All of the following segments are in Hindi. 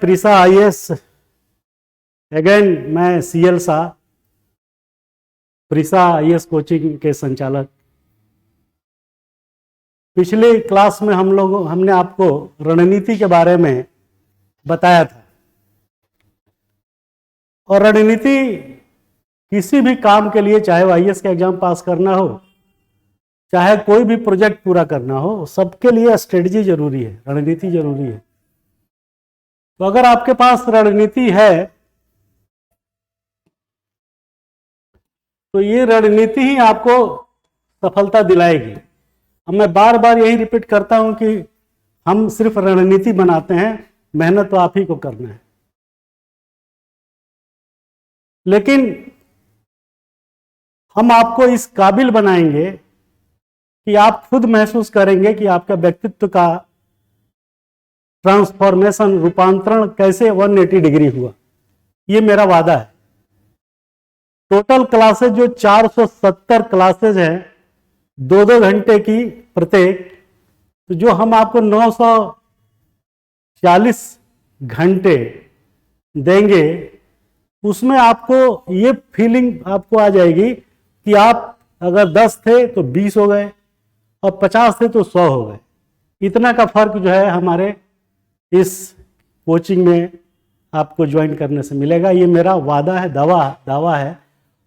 प्रीसा आईएएस अगेन, मैं सीएल शाह, प्रीसा आईएएस कोचिंग के संचालक। पिछली क्लास में हमने आपको रणनीति के बारे में बताया था, और रणनीति किसी भी काम के लिए, चाहे वो आईएएस का एग्जाम पास करना हो, चाहे कोई भी प्रोजेक्ट पूरा करना हो, सबके लिए स्ट्रेटजी जरूरी है, रणनीति जरूरी है। तो अगर आपके पास रणनीति है तो ये रणनीति ही आपको सफलता दिलाएगी। अब मैं बार बार यही रिपीट करता हूं कि हम सिर्फ रणनीति बनाते हैं, मेहनत तो आप ही को करना है। लेकिन हम आपको इस काबिल बनाएंगे कि आप खुद महसूस करेंगे कि आपका व्यक्तित्व का ट्रांसफॉर्मेशन, रूपांतरण कैसे 180 डिग्री हुआ। ये मेरा वादा है। टोटल क्लासेज जो 470 क्लासेज हैं, 2-2 घंटे की प्रत्येक, तो जो हम आपको 940 घंटे देंगे, उसमें आपको ये फीलिंग आपको आ जाएगी कि आप अगर 10 थे तो 20 हो गए और 50 थे तो 100 हो गए। इतना का फर्क जो है हमारे इस कोचिंग में आपको ज्वाइन करने से मिलेगा। ये मेरा वादा है, दावा है।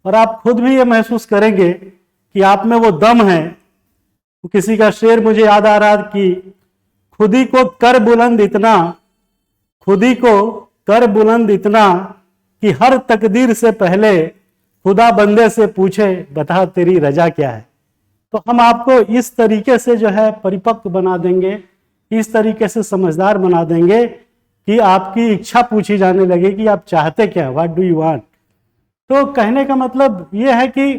और आप खुद भी ये महसूस करेंगे कि आप में वो दम है। तो किसी का शेर मुझे याद आ रहा कि खुदी को कर बुलंद इतना कि हर तकदीर से पहले खुदा बंदे से पूछे, बता तेरी रजा क्या है। तो हम आपको इस तरीके से जो है परिपक्व बना देंगे, इस तरीके से समझदार बना देंगे कि आपकी इच्छा पूछी जाने लगे कि आप चाहते क्या, व्हाट डू यू वांट। तो कहने का मतलब ये है कि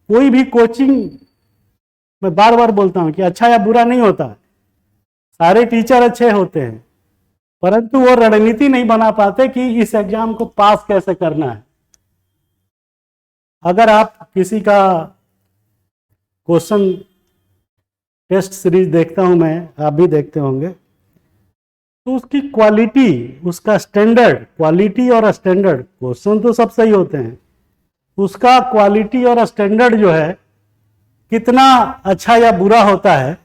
कोई भी कोचिंग, मैं बार बार बोलता हूं कि अच्छा या बुरा नहीं होता, सारे टीचर अच्छे होते हैं, परंतु वो रणनीति नहीं बना पाते कि इस एग्जाम को पास कैसे करना है। अगर आप किसी का क्वेश्चन टेस्ट सीरीज देखता हूं मैं, आप भी देखते होंगे, तो उसकी क्वालिटी, उसका स्टैंडर्ड, क्वालिटी और स्टैंडर्ड, क्वेश्चन तो सब सही होते हैं, उसका क्वालिटी और स्टैंडर्ड जो है कितना अच्छा या बुरा होता है,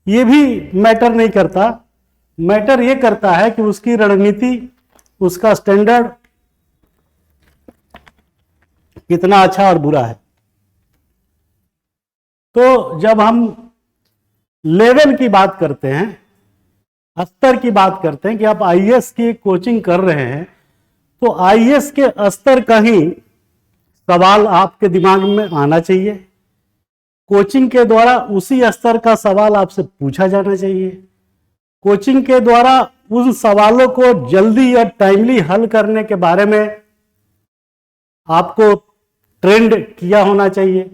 ये भी मैटर नहीं करता। मैटर ये करता है कि उसकी रणनीति, उसका स्टैंडर्ड कितना अच्छा और बुरा है। तो जब हम लेवल की बात करते हैं, स्तर की बात करते हैं कि आप आईएएस की कोचिंग कर रहे हैं, तो आईएएस के स्तर का ही सवाल आपके दिमाग में आना चाहिए। कोचिंग के द्वारा उसी स्तर का सवाल आपसे पूछा जाना चाहिए। कोचिंग के द्वारा उन सवालों को जल्दी या टाइमली हल करने के बारे में आपको ट्रेंड किया होना चाहिए।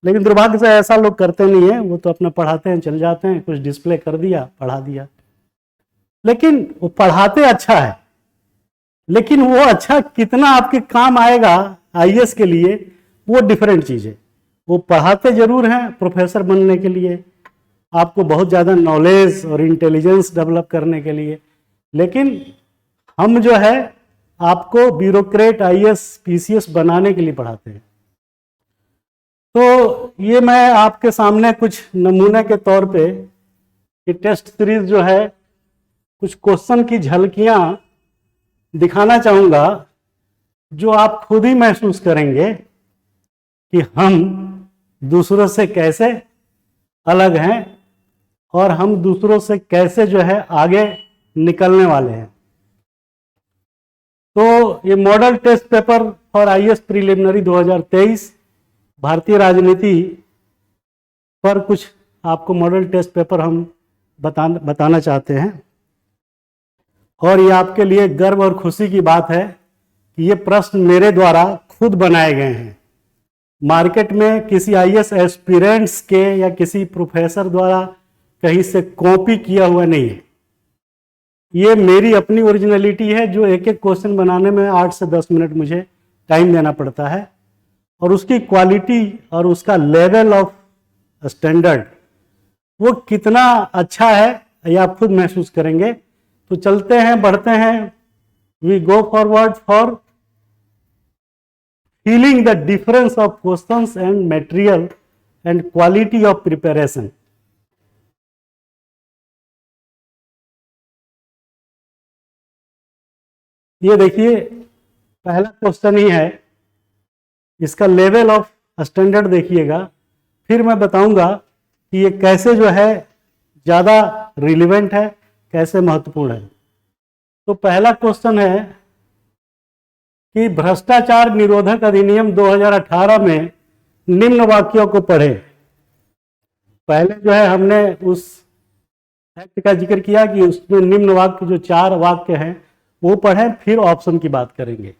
लेकिन दुर्भाग्य से ऐसा लोग करते नहीं है, वो तो अपना पढ़ाते हैं, चल जाते हैं, कुछ डिस्प्ले कर दिया, पढ़ा दिया। लेकिन वो पढ़ाते अच्छा है, लेकिन वो अच्छा कितना आपके काम आएगा आईएएस के लिए, वो डिफरेंट चीज है। वो पढ़ाते जरूर हैं प्रोफेसर बनने के लिए, आपको बहुत ज्यादा नॉलेज और इंटेलिजेंस डेवलप करने के लिए, लेकिन हम जो है आपको ब्यूरोक्रेट, आईएएस, पीसीएस बनाने के लिए पढ़ाते हैं। तो ये मैं आपके सामने कुछ नमूने के तौर पे ये टेस्ट सीरीज जो है, कुछ क्वेश्चन की झलकियां दिखाना चाहूंगा, जो आप खुद ही महसूस करेंगे कि हम दूसरों से कैसे अलग हैं और हम दूसरों से कैसे जो है आगे निकलने वाले हैं। तो ये model test paper for IAS preliminary 2023 भारतीय राजनीति पर कुछ आपको मॉडल टेस्ट पेपर हम बताना चाहते हैं। और ये आपके लिए गर्व और खुशी की बात है कि ये प्रश्न मेरे द्वारा खुद बनाए गए हैं। मार्केट में किसी आईएएस एस्पिरेंट्स के या किसी प्रोफेसर द्वारा कहीं से कॉपी किया हुआ नहीं है। ये मेरी अपनी ओरिजिनलिटी है, जो एक एक क्वेश्चन बनाने में 8 से 10 मिनट मुझे टाइम देना पड़ता है, और उसकी क्वालिटी और उसका लेवल ऑफ स्टैंडर्ड वो कितना अच्छा है, ये आप खुद महसूस करेंगे तो चलते हैं, बढ़ते हैं, we go forward for feeling the difference of questions and material and quality of preparation. ये देखिए पहला क्वेश्चन ही है, इसका लेवल ऑफ स्टैंडर्ड देखिएगा, फिर मैं बताऊंगा कि ये कैसे जो है ज़्यादा रिलेवेंट है, कैसे महत्वपूर्ण है। तो पहला क्वेश्चन है कि भ्रष्टाचार निरोधक अधिनियम 2018 में निम्न वाक्यों को पढ़े। पहले जो है हमने उस एक्ट का जिक्र किया कि उसमें निम्न वाक्य जो 4 वाक्य हैं वो पढ़ें, फिर ऑप्शन की बात करेंगे।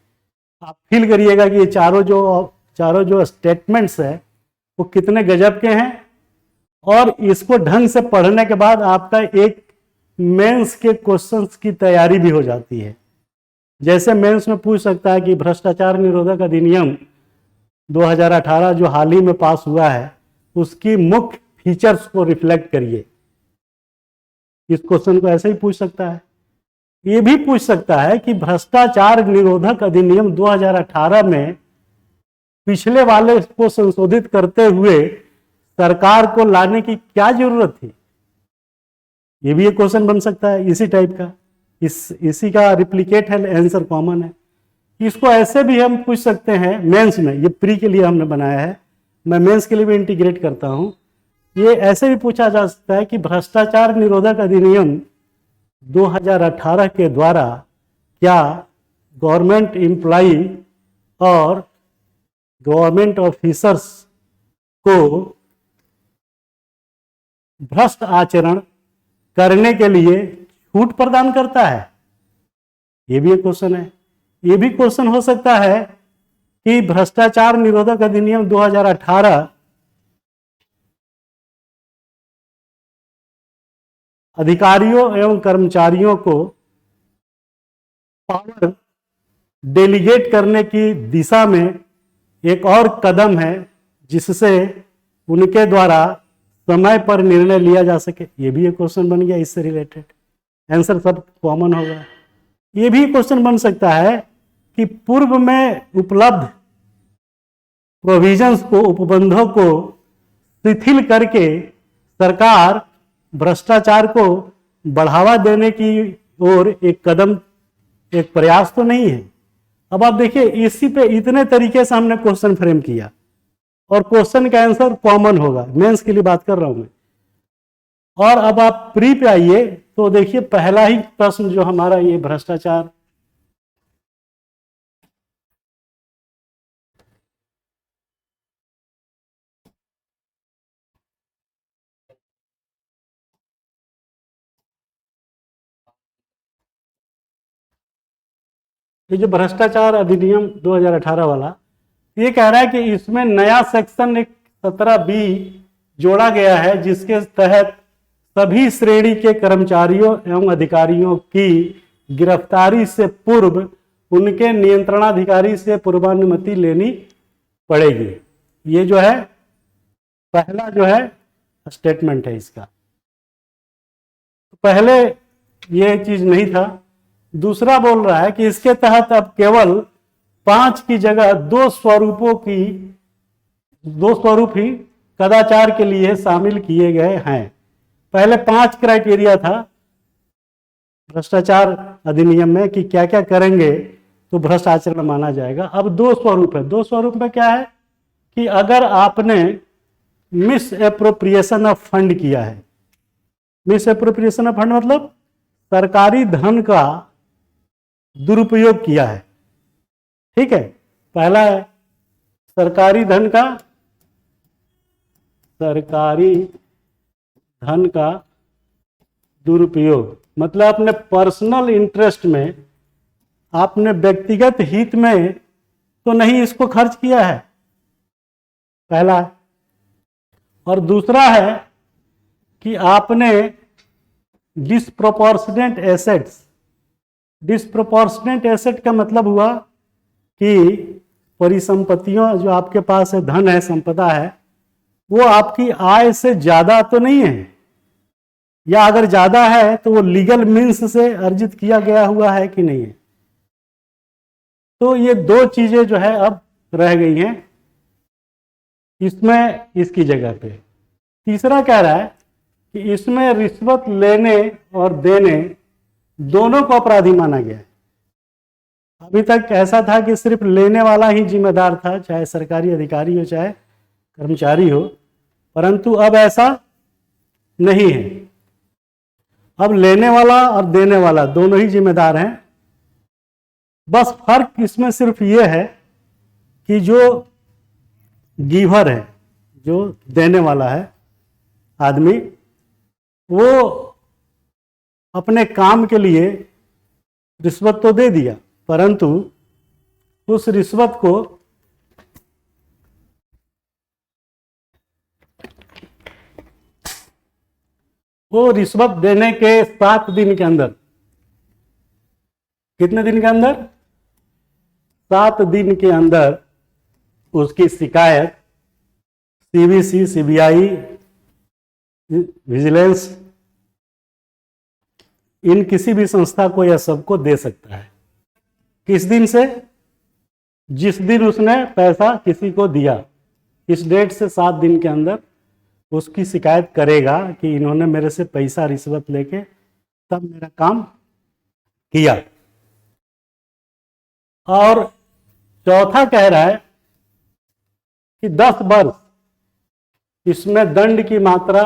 आप फील करिएगा कि ये चारों जो स्टेटमेंट्स है वो कितने गजब के हैं, और इसको ढंग से पढ़ने के बाद आपका एक मेंस के क्वेश्चंस की तैयारी भी हो जाती है। जैसे मेंस में पूछ सकता है कि भ्रष्टाचार निरोधक अधिनियम 2018 जो हाल ही में पास हुआ है उसकी मुख्य फीचर्स को रिफ्लेक्ट करिए। इस क्वेश्चन को ऐसे ही पूछ सकता है। ये भी पूछ सकता है कि भ्रष्टाचार निरोधक अधिनियम 2018 में पिछले वाले को संशोधित करते हुए सरकार को लाने की क्या जरूरत थी। ये भी एक क्वेश्चन बन सकता है इसी टाइप का, इसी का रिप्लिकेट है, आंसर कॉमन है। इसको ऐसे भी हम पूछ सकते हैं मेंस में, ये प्री के लिए हमने बनाया है, मैं मेंस के लिए भी इंटीग्रेट करता हूं। ये ऐसे भी पूछा जा सकता है कि भ्रष्टाचार निरोधक अधिनियम 2018 के द्वारा क्या गवर्नमेंट एम्प्लॉई और गवर्नमेंट ऑफिसर्स को भ्रष्ट आचरण करने के लिए छूट प्रदान करता है। ये भी एक क्वेश्चन है। ये भी क्वेश्चन हो सकता है कि भ्रष्टाचार निरोधक अधिनियम 2018 अधिकारियों एवं कर्मचारियों को पावर डेलीगेट करने की दिशा में एक और कदम है जिससे उनके द्वारा समय पर निर्णय लिया जा सके। ये भी एक क्वेश्चन बन गया, इससे रिलेटेड आंसर सब कॉमन होगा। ये भी क्वेश्चन बन सकता है कि पूर्व में उपलब्ध प्रोविजंस को, उपबंधों को शिथिल करके सरकार भ्रष्टाचार को बढ़ावा देने की ओर एक कदम, एक प्रयास तो नहीं है। अब आप देखिए इसी पे इतने तरीके से हमने क्वेश्चन फ्रेम किया और क्वेश्चन का आंसर कॉमन होगा। मेंस के लिए बात कर रहा हूं मैं। और अब आप प्री पे आइए तो देखिए पहला ही प्रश्न जो हमारा ये भ्रष्टाचार ये जो भ्रष्टाचार अधिनियम 2018 वाला, ये कह रहा है कि इसमें नया सेक्शन एक 17B जोड़ा गया है जिसके तहत सभी श्रेणी के कर्मचारियों एवं अधिकारियों की गिरफ्तारी से पूर्व उनके नियंत्रणाधिकारी से पूर्वानुमति लेनी पड़ेगी। ये जो है पहला जो है स्टेटमेंट है इसका। पहले ये चीज नहीं था। दूसरा बोल रहा है कि इसके तहत अब केवल 5 की जगह 2 स्वरूप ही कदाचार के लिए शामिल किए गए हैं। पहले 5 क्राइटेरिया था भ्रष्टाचार अधिनियम में कि क्या क्या करेंगे तो भ्रष्ट आचरण माना जाएगा। अब 2 स्वरूप है। 2 स्वरूप में क्या है कि अगर आपने मिस एप्रोप्रिएशन ऑफ फंड किया है, मिस एप्रोप्रिएशन ऑफ फंड मतलब सरकारी धन का दुरुपयोग किया है, ठीक है। पहला है सरकारी धन का दुरुपयोग, मतलब अपने पर्सनल इंटरेस्ट में, आपने व्यक्तिगत हित में तो नहीं इसको खर्च किया है, पहला। और दूसरा है कि आपने डिस्प्रोपोर्शनेट एसेट्स, डिस्प्रोपोर्शनेट एसेट का मतलब हुआ कि परिसंपत्तियों जो आपके पास है, धन है, संपदा है, वो आपकी आय से ज्यादा तो नहीं है, या अगर ज्यादा है तो वो लीगल मीन्स से अर्जित किया गया हुआ है कि नहीं है। तो ये दो चीजें जो है अब रह गई हैं इसमें, इसकी जगह पे। तीसरा कह रहा है कि इसमें रिश्वत लेने और देने दोनों को अपराधी माना गया है। अभी तक ऐसा था कि सिर्फ लेने वाला ही जिम्मेदार था, चाहे सरकारी अधिकारी हो चाहे कर्मचारी हो, परंतु अब ऐसा नहीं है। अब लेने वाला और देने वाला दोनों ही जिम्मेदार हैं। बस फर्क इसमें सिर्फ ये है कि जो गिवर है, जो देने वाला है आदमी, वो अपने काम के लिए रिश्वत तो दे दिया, परंतु उस रिश्वत को वो रिश्वत देने के 7 दिन के अंदर, कितने दिन के अंदर? 7 दिन के अंदर उसकी शिकायत सीबीसी, सीबीआई, विजिलेंस, इन किसी भी संस्था को या सबको दे सकता है। किस दिन से? जिस दिन उसने पैसा किसी को दिया, इस डेट से 7 दिन के अंदर उसकी शिकायत करेगा कि इन्होंने मेरे से पैसा रिश्वत लेके तब मेरा काम किया। और चौथा कह रहा है कि 10 वर्ष इसमें दंड की मात्रा,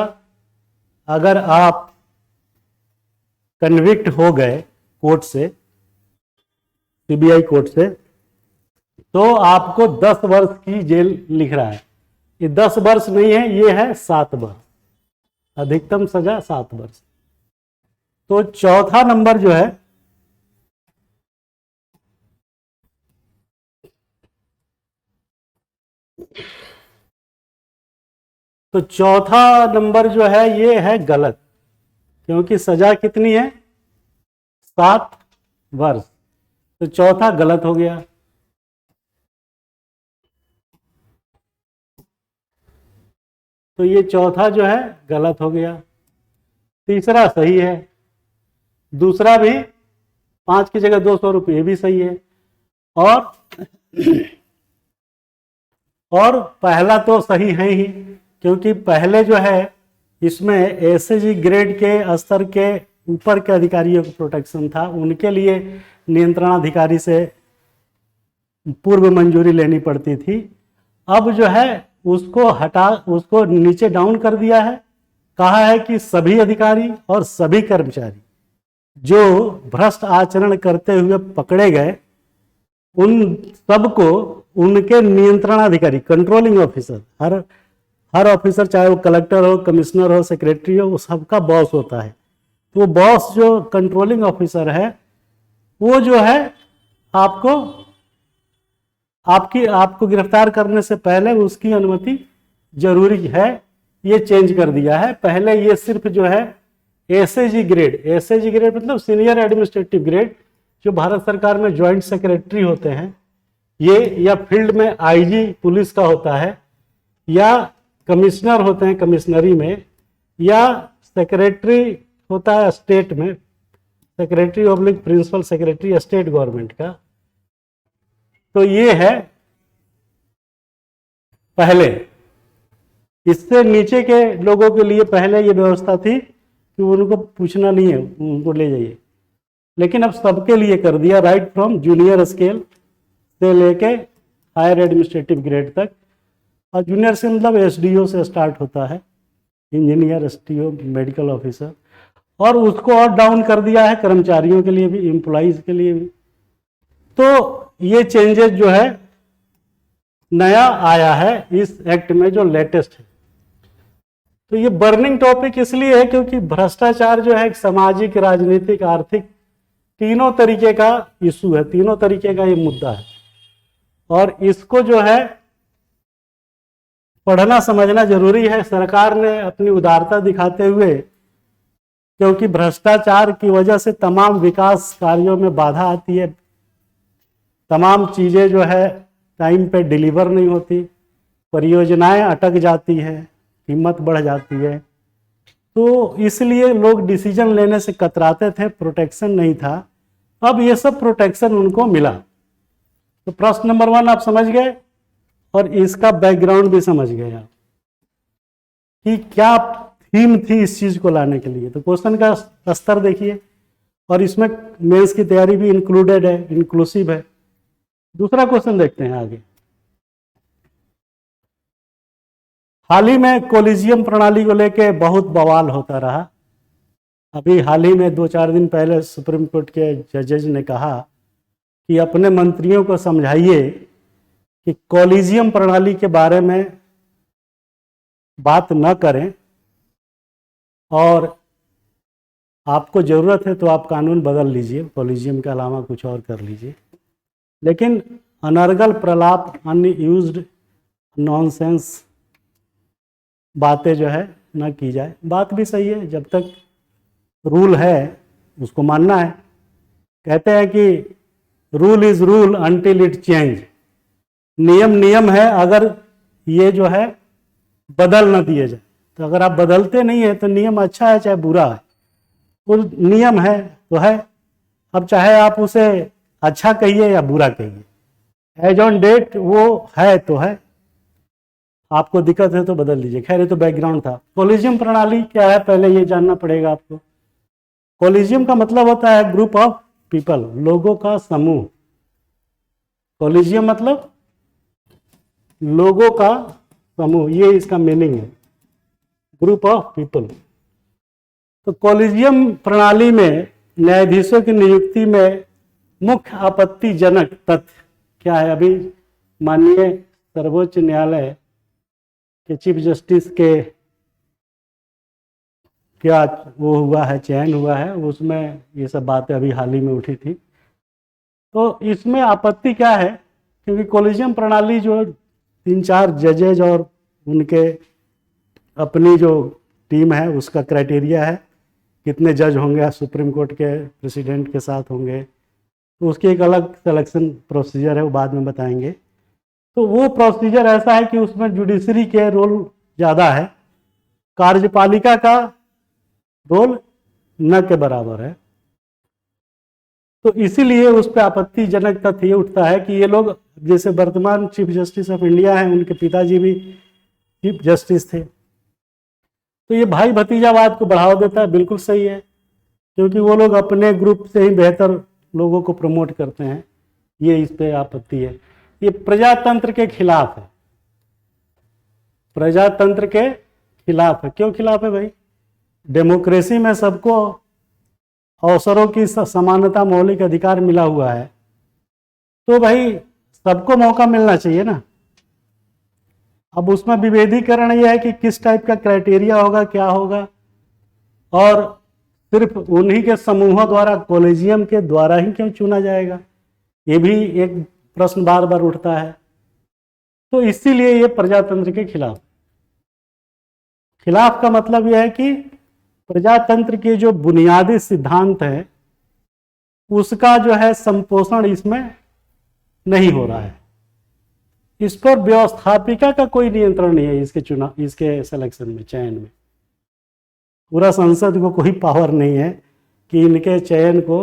अगर आप कन्विक्ट हो गए कोर्ट से, सीबीआई कोर्ट से, तो आपको 10 वर्ष की जेल लिख रहा है। ये 10 वर्ष नहीं है, ये है 7 वर्ष, अधिकतम सजा 7 वर्ष। तो चौथा नंबर जो है तो चौथा नंबर जो है ये है गलत, क्योंकि सजा कितनी है? 7 वर्ष। तो चौथा गलत हो गया। तो ये चौथा जो है गलत हो गया। तीसरा सही है, दूसरा भी 5 की जगह 200 रुपये भी सही है। और पहला तो सही है ही, क्योंकि पहले जो है इसमें एसएजी ग्रेड के स्तर के ऊपर के अधिकारियों को प्रोटेक्शन था, उनके लिए नियंत्रणाधिकारी से पूर्व मंजूरी लेनी पड़ती थी। अब जो है उसको हटा, उसको नीचे डाउन कर दिया है। कहा है कि सभी अधिकारी और सभी कर्मचारी जो भ्रष्ट आचरण करते हुए पकड़े गए, उन सबको उनके नियंत्रणाधिकारी, कंट्रोलिंग ऑफिसर, हर ऑफिसर, चाहे वो कलेक्टर हो, कमिश्नर हो, सेक्रेटरी हो, वो सबका बॉस होता है। तो वो बॉस जो कंट्रोलिंग ऑफिसर है, वो जो है आपको गिरफ्तार करने से पहले उसकी अनुमति जरूरी है। ये चेंज कर दिया है। पहले ये सिर्फ जो है एसएजी ग्रेड मतलब सीनियर एडमिनिस्ट्रेटिव ग्रेड, जो भारत सरकार में ज्वाइंट सेक्रेटरी होते हैं, ये या फील्ड में आईजी पुलिस का होता है, या कमिश्नर होते हैं कमिश्नरी में, या सेक्रेटरी होता है स्टेट में, secretary oblique principal secretary state government का। तो ये है पहले। इससे नीचे के लोगों के लिए पहले ये व्यवस्था थी कि उनको पूछना नहीं है, उनको ले जाइए, लेकिन अब सबके लिए कर दिया, राइट फ्रॉम जूनियर स्केल से लेके हायर एडमिनिस्ट्रेटिव ग्रेड तक। और जूनियर से मतलब एसडीओ से स्टार्ट होता है, इंजीनियर, एसटीओ, मेडिकल ऑफिसर, और उसको और डाउन कर दिया है कर्मचारियों के लिए भी, एम्प्लॉइज के लिए भी। तो ये चेंजेस जो है नया आया है इस एक्ट में, जो लेटेस्ट है। तो ये बर्निंग टॉपिक इसलिए है क्योंकि भ्रष्टाचार जो है एक सामाजिक, राजनीतिक, आर्थिक, तीनों तरीके का इशू है, तीनों तरीके का ये मुद्दा है। और इसको जो है पढ़ना समझना जरूरी है। सरकार ने अपनी उदारता दिखाते हुए, क्योंकि भ्रष्टाचार की वजह से तमाम विकास कार्यों में बाधा आती है, तमाम चीजें जो है टाइम पे डिलीवर नहीं होती, परियोजनाएं अटक जाती है, कीमत बढ़ जाती है, तो इसलिए लोग डिसीजन लेने से कतराते थे, प्रोटेक्शन नहीं था। अब ये सब प्रोटेक्शन उनको मिला। तो प्रश्न नंबर 1 आप समझ गए और इसका बैकग्राउंड भी समझ गए आप कि क्या थीम थी इस चीज को लाने के लिए। तो क्वेश्चन का स्तर देखिए, और इसमें मेंस की तैयारी भी इंक्लूडेड है, इंक्लूसिव है। दूसरा क्वेश्चन देखते हैं आगे। हाल ही में कोलिजियम प्रणाली को लेकर बहुत बवाल होता रहा। अभी हाल ही में 2-4 दिन पहले सुप्रीम कोर्ट के जजेज ने कहा कि अपने मंत्रियों को समझाइए कि कोलिजियम प्रणाली के बारे में बात न करें, और आपको ज़रूरत है तो आप कानून बदल लीजिए, कोलिजियम के अलावा कुछ और कर लीजिए, लेकिन अनर्गल प्रलाप, अनयूज्ड नॉनसेंस बातें जो है न की जाए। बात भी सही है, जब तक रूल है उसको मानना है। कहते हैं कि rule is rule until it change. नियम नियम है अगर ये जो है बदल न दिए जाए। तो अगर आप बदलते नहीं है तो नियम अच्छा है चाहे बुरा है, वो नियम है तो है। अब चाहे आप उसे अच्छा कहिए या बुरा कहिए, एज ऑन डेट वो है तो है। आपको दिक्कत है तो बदल लीजिए। खैर ये तो बैकग्राउंड था। कोलिजियम प्रणाली क्या है पहले ये जानना पड़ेगा आपको। कोलिजियम का मतलब होता है ग्रुप ऑफ पीपल, लोगों का समूह। कोलिजियम मतलब लोगों का समूह, ये इसका मीनिंग है, ग्रुप ऑफ पीपल। तो कोलिजियम प्रणाली में न्यायाधीशों की नियुक्ति में मुख्य आपत्तिजनक तथ्य क्या है। अभी माननीय सर्वोच्च न्यायालय के चीफ जस्टिस के क्या वो हुआ है, चयन हुआ है, उसमें ये सब बातें अभी हाल ही में उठी थी। तो इसमें आपत्ति क्या है, क्योंकि कोलिजियम प्रणाली जो 3-4 जजेज और उनके अपनी जो टीम है उसका क्राइटेरिया है, कितने जज होंगे, सुप्रीम कोर्ट के प्रेसिडेंट के साथ होंगे, तो उसकी एक अलग सिलेक्शन प्रोसीजर है, वो बाद में बताएंगे। तो वो प्रोसीजर ऐसा है कि उसमें जुडिशरी के रोल ज़्यादा है, कार्यपालिका का रोल न के बराबर है। तो इसीलिए उस पर आपत्तिजनक तथ्य ये उठता है कि ये लोग, जैसे वर्तमान चीफ जस्टिस ऑफ इंडिया हैं, उनके पिताजी भी चीफ जस्टिस थे, तो ये भाई भतीजावाद को बढ़ावा देता है। बिल्कुल सही है, क्योंकि वो लोग अपने ग्रुप से ही बेहतर लोगों को प्रमोट करते हैं। ये इस पे आपत्ति है। ये प्रजातंत्र के खिलाफ है, प्रजातंत्र के खिलाफ है। क्यों खिलाफ है भाई? डेमोक्रेसी में सबको अवसरों की समानता, मौलिक अधिकार मिला हुआ है, तो भाई सबको मौका मिलना चाहिए ना। अब उसमें विभेदीकरण यह है कि किस टाइप का क्राइटेरिया होगा, क्या होगा, और सिर्फ उन्हीं के समूहों द्वारा, कॉलेजियम के द्वारा ही क्यों चुना जाएगा, ये भी एक प्रश्न बार बार उठता है। तो इसीलिए ये प्रजातंत्र के खिलाफ। खिलाफ का मतलब यह है कि प्रजातंत्र के जो बुनियादी सिद्धांत है उसका जो है संपोषण इसमें नहीं हो रहा है। इस पर व्यवस्थापिका का कोई नियंत्रण नहीं है, इसके चुनाव, इसके सिलेक्शन में, चयन में। पूरा संसद को कोई पावर नहीं है कि इनके चयन को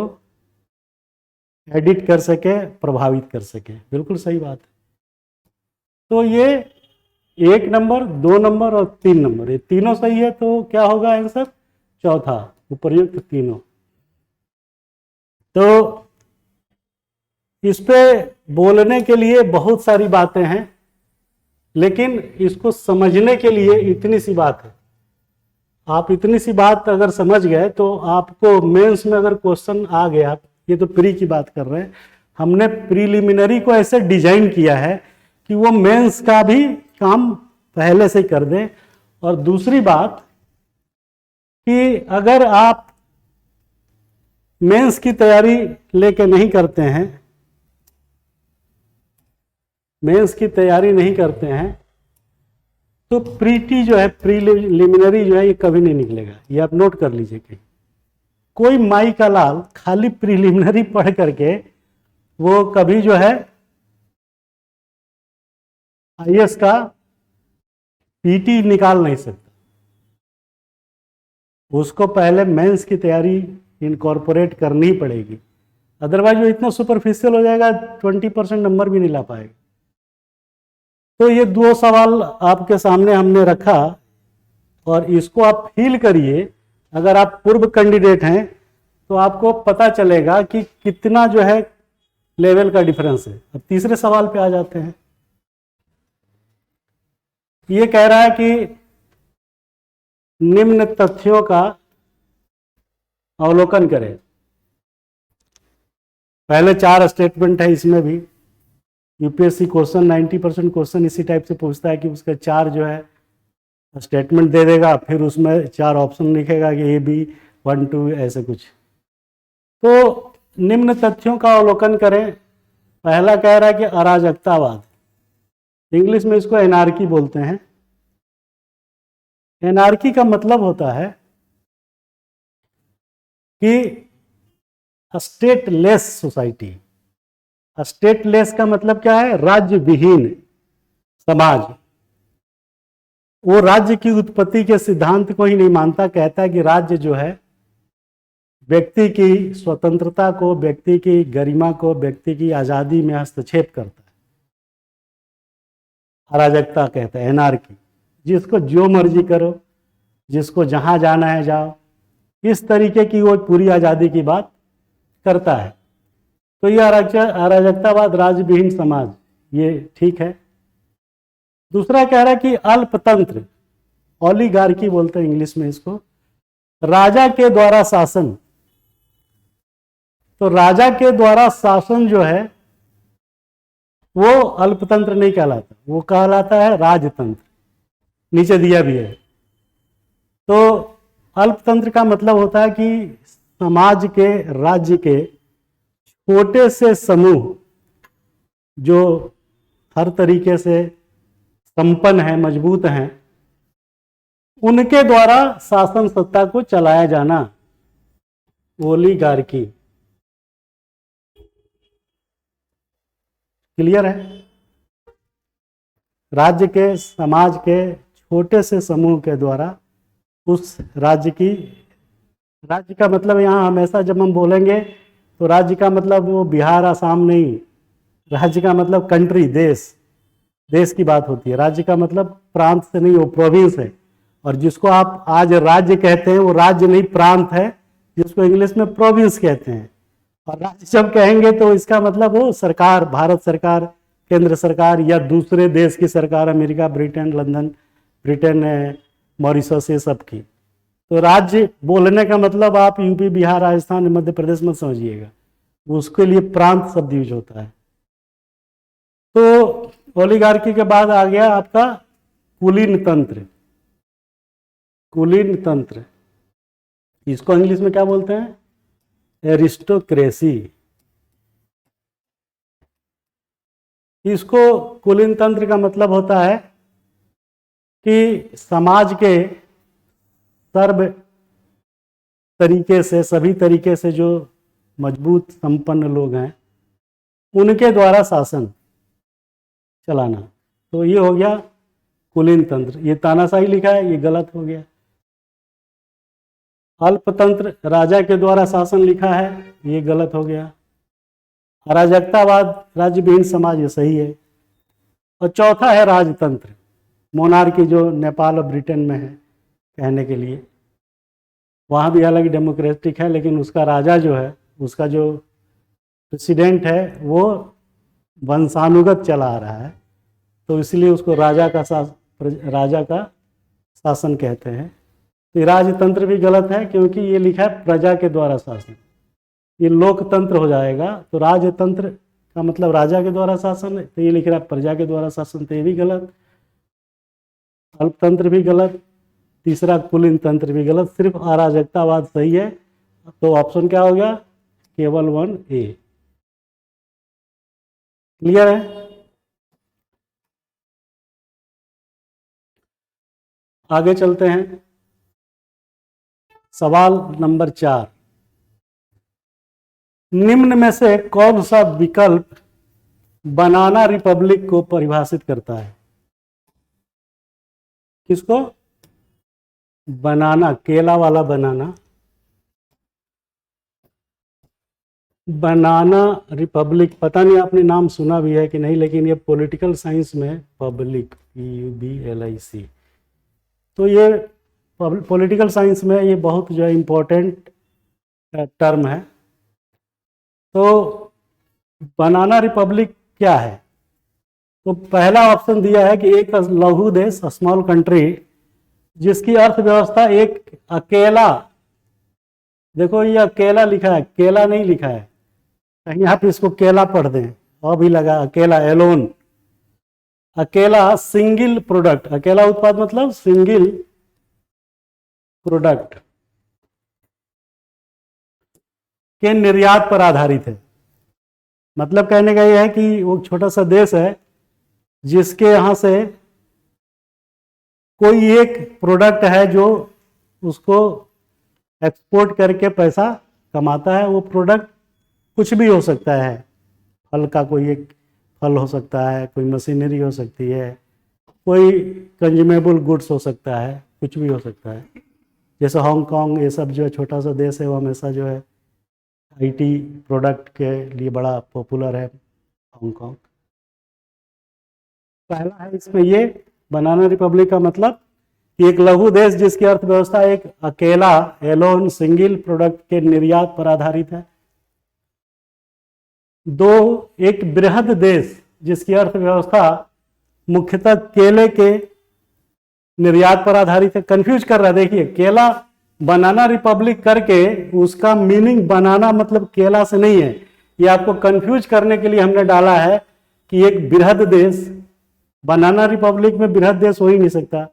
एडिट कर सके, प्रभावित कर सके। बिल्कुल सही बात है। तो ये 1 नंबर, 2 नंबर और 3 नंबर, ये तीनों सही है। तो क्या होगा आंसर? चौथा, उपर्युक्त तीनों। तो इस पे बोलने के लिए बहुत सारी बातें हैं, लेकिन इसको समझने के लिए इतनी सी बात है। आप इतनी सी बात अगर समझ गए तो आपको मेंस में अगर क्वेश्चन आ गया, ये तो प्री की बात कर रहे हैं, हमने प्रीलिमिनरी को ऐसे डिजाइन किया है कि वो मेंस का भी काम पहले से कर दे। और दूसरी बात कि अगर आप मेंस की तैयारी लेके नहीं करते हैं, मेंस की तैयारी नहीं करते हैं, तो प्रीटी जो है, प्रीलिमिनरी जो है, ये कभी नहीं निकलेगा। ये आप नोट कर लीजिए। कहीं कोई माई का लाल खाली प्रीलिमिनरी पढ़ करके वो कभी जो है आईएएस का पीटी निकाल नहीं सकता। उसको पहले मेंस की तैयारी इनकॉर्पोरेट करनी ही पड़ेगी, अदरवाइज वो इतना सुपरफिशियल हो जाएगा 20% नंबर भी नहीं ला पाएगा। तो ये दो सवाल आपके सामने हमने रखा और इसको आप फील करिए। अगर आप पूर्व कैंडिडेट हैं तो आपको पता चलेगा कि कितना जो है लेवल का डिफरेंस है। अब तीसरे सवाल पे आ जाते हैं। ये कह रहा है कि निम्न तथ्यों का अवलोकन करें। पहले 4 स्टेटमेंट है, इसमें भी यूपीएससी क्वेश्चन 90% क्वेश्चन इसी टाइप से पूछता है कि उसका 4 जो है स्टेटमेंट दे देगा, फिर उसमें 4 ऑप्शन लिखेगा कि ए बी 1 2 ऐसे कुछ। तो निम्न तथ्यों का अवलोकन करें। पहला कह रहा है कि अराजकतावाद, इंग्लिश में इसको एनार्की बोलते हैं। एनार्की का मतलब होता है कि स्टेटलेस सोसाइटी। स्टेटलेस का मतलब क्या है? राज्य विहीन समाज। वो राज्य की उत्पत्ति के सिद्धांत को ही नहीं मानता, कहता है कि राज्य जो है व्यक्ति की स्वतंत्रता को, व्यक्ति की गरिमा को, व्यक्ति की आजादी में हस्तक्षेप करता है। अराजकता कहता है, एनार्की। जिसको जो मर्जी करो, जिसको जहां जाना है जाओ, इस तरीके की वो पूरी आजादी की बात करता है। तो ये अराजकतावाद, राज्य विहीन समाज, ये ठीक है। दूसरा कह रहा है कि अल्पतंत्र, ओलिगार्की बोलते हैं इंग्लिश में इसको, राजा के द्वारा शासन। तो राजा के द्वारा शासन जो है वो अल्पतंत्र नहीं कहलाता, वो कहलाता है राजतंत्र। नीचे दिया भी है। तो अल्पतंत्र का मतलब होता है कि समाज के, राज्य के छोटे से समूह जो हर तरीके से संपन्न है, मजबूत हैं, उनके द्वारा शासन सत्ता को चलाया जाना, ओलिगार्की। क्लियर है? राज्य के, समाज के छोटे से समूह के द्वारा उस राज्य की, राज्य का मतलब यहाँ हमेशा जब हम बोलेंगे तो राज्य का मतलब वो बिहार आसाम नहीं, राज्य का मतलब कंट्री, देश, देश की बात होती है। राज्य का मतलब प्रांत से नहीं, वो प्रोविंस है। और जिसको आप आज राज्य कहते हैं वो राज्य नहीं, प्रांत है, जिसको इंग्लिश में प्रोविंस कहते हैं। और राज्य जब कहेंगे तो इसका मतलब वो सरकार, भारत सरकार, केंद्र सरकार या दूसरे देश की सरकार, America, Britain, London, Britain, Mauritius, ये सब की। तो राज्य बोलने का मतलब आप यूपी, बिहार, राजस्थान, मध्य प्रदेश मत समझिएगा, उसके लिए प्रांत शब्द यूज होता है। तो ओलिगार्की के बाद आ गया आपका कुलीन तंत्र। कुलीन तंत्र, इसको इंग्लिश में क्या बोलते हैं? एरिस्टोक्रेसी। इसको कुलीन तंत्र का मतलब होता है कि समाज के सर्व तरीके से, सभी तरीके से जो मजबूत संपन्न लोग हैं उनके द्वारा शासन चलाना। तो ये हो गया कुलीन तंत्र। ये तानाशाही लिखा है, ये गलत हो गया। अल्पतंत्र, राजा के द्वारा शासन लिखा है, ये गलत हो गया। अराजकतावाद, राज्य विहीन समाज, ये सही है। और चौथा है राजतंत्र, मोनार्की, जो नेपाल और ब्रिटेन में है कहने के लिए। वहाँ भी हालांकि डेमोक्रेटिक है, लेकिन उसका राजा जो है, उसका जो प्रेसिडेंट है वो वंशानुगत चला आ रहा है, तो इसलिए उसको राजा का शासन कहते हैं। तो राजतंत्र भी गलत है, क्योंकि ये लिखा है प्रजा के द्वारा शासन, ये लोकतंत्र हो जाएगा। तो राजतंत्र का मतलब राजा के द्वारा शासन है, तो ये लिख रहा है प्रजा के द्वारा शासन, तो ये भी गलत। अल्पतंत्र भी गलत, तीसरा कुलीन तंत्र भी गलत, सिर्फ अराजकतावाद सही है। तो ऑप्शन क्या हो गया? केवल 1A। क्लियर है? आगे चलते हैं। सवाल नंबर 4, निम्न में से कौन सा विकल्प बनाना रिपब्लिक को परिभाषित करता है? किसको? बनाना, केला वाला बनाना, बनाना रिपब्लिक, पता नहीं आपने नाम सुना भी है कि नहीं, लेकिन ये पॉलिटिकल साइंस में पब्लिक, PUBLIC, तो ये पॉलिटिकल साइंस में ये बहुत जो है इम्पोर्टेंट टर्म है। तो बनाना रिपब्लिक क्या है? तो पहला ऑप्शन दिया है कि एक लघु देश, स्मॉल कंट्री, जिसकी अर्थव्यवस्था एक अकेला, देखो ये अकेला लिखा है, केला नहीं लिखा है, कहीं आप इसको केला पढ़ दें, और भी लगा अकेला, एलोन, अकेला सिंगल प्रोडक्ट, अकेला उत्पाद मतलब सिंगल प्रोडक्ट के निर्यात पर आधारित है। मतलब कहने का यह है कि वो छोटा सा देश है जिसके यहां से कोई एक प्रोडक्ट है जो उसको एक्सपोर्ट करके पैसा कमाता है। वो प्रोडक्ट कुछ भी हो सकता है, फल का कोई एक फल हो सकता है, कोई मशीनरी हो सकती है, कोई कंज्यूमेबल गुड्स हो सकता है, कुछ भी हो सकता है। जैसे हांगकांग, ये सब जो है छोटा सा देश है, वो हमेशा जो है IT प्रोडक्ट के लिए बड़ा पॉपुलर है हांगकांग। पहला है इसमें ये बनाना रिपब्लिक का मतलब कि एक लघु देश जिसकी अर्थव्यवस्था एक अकेला, एलोन, सिंगल प्रोडक्ट के निर्यात पर आधारित है। दो, एक बृहद देश जिसकी अर्थव्यवस्था मुख्यतः केले के निर्यात पर आधारित है। कंफ्यूज कर रहा है, देखिए केला बनाना रिपब्लिक करके उसका मीनिंग बनाना मतलब केला से नहीं है, ये आपको कंफ्यूज करने के लिए हमने डाला है कि एक बृहद देश, बनाना रिपब्लिक में बृहद देश हो ही नहीं सकता।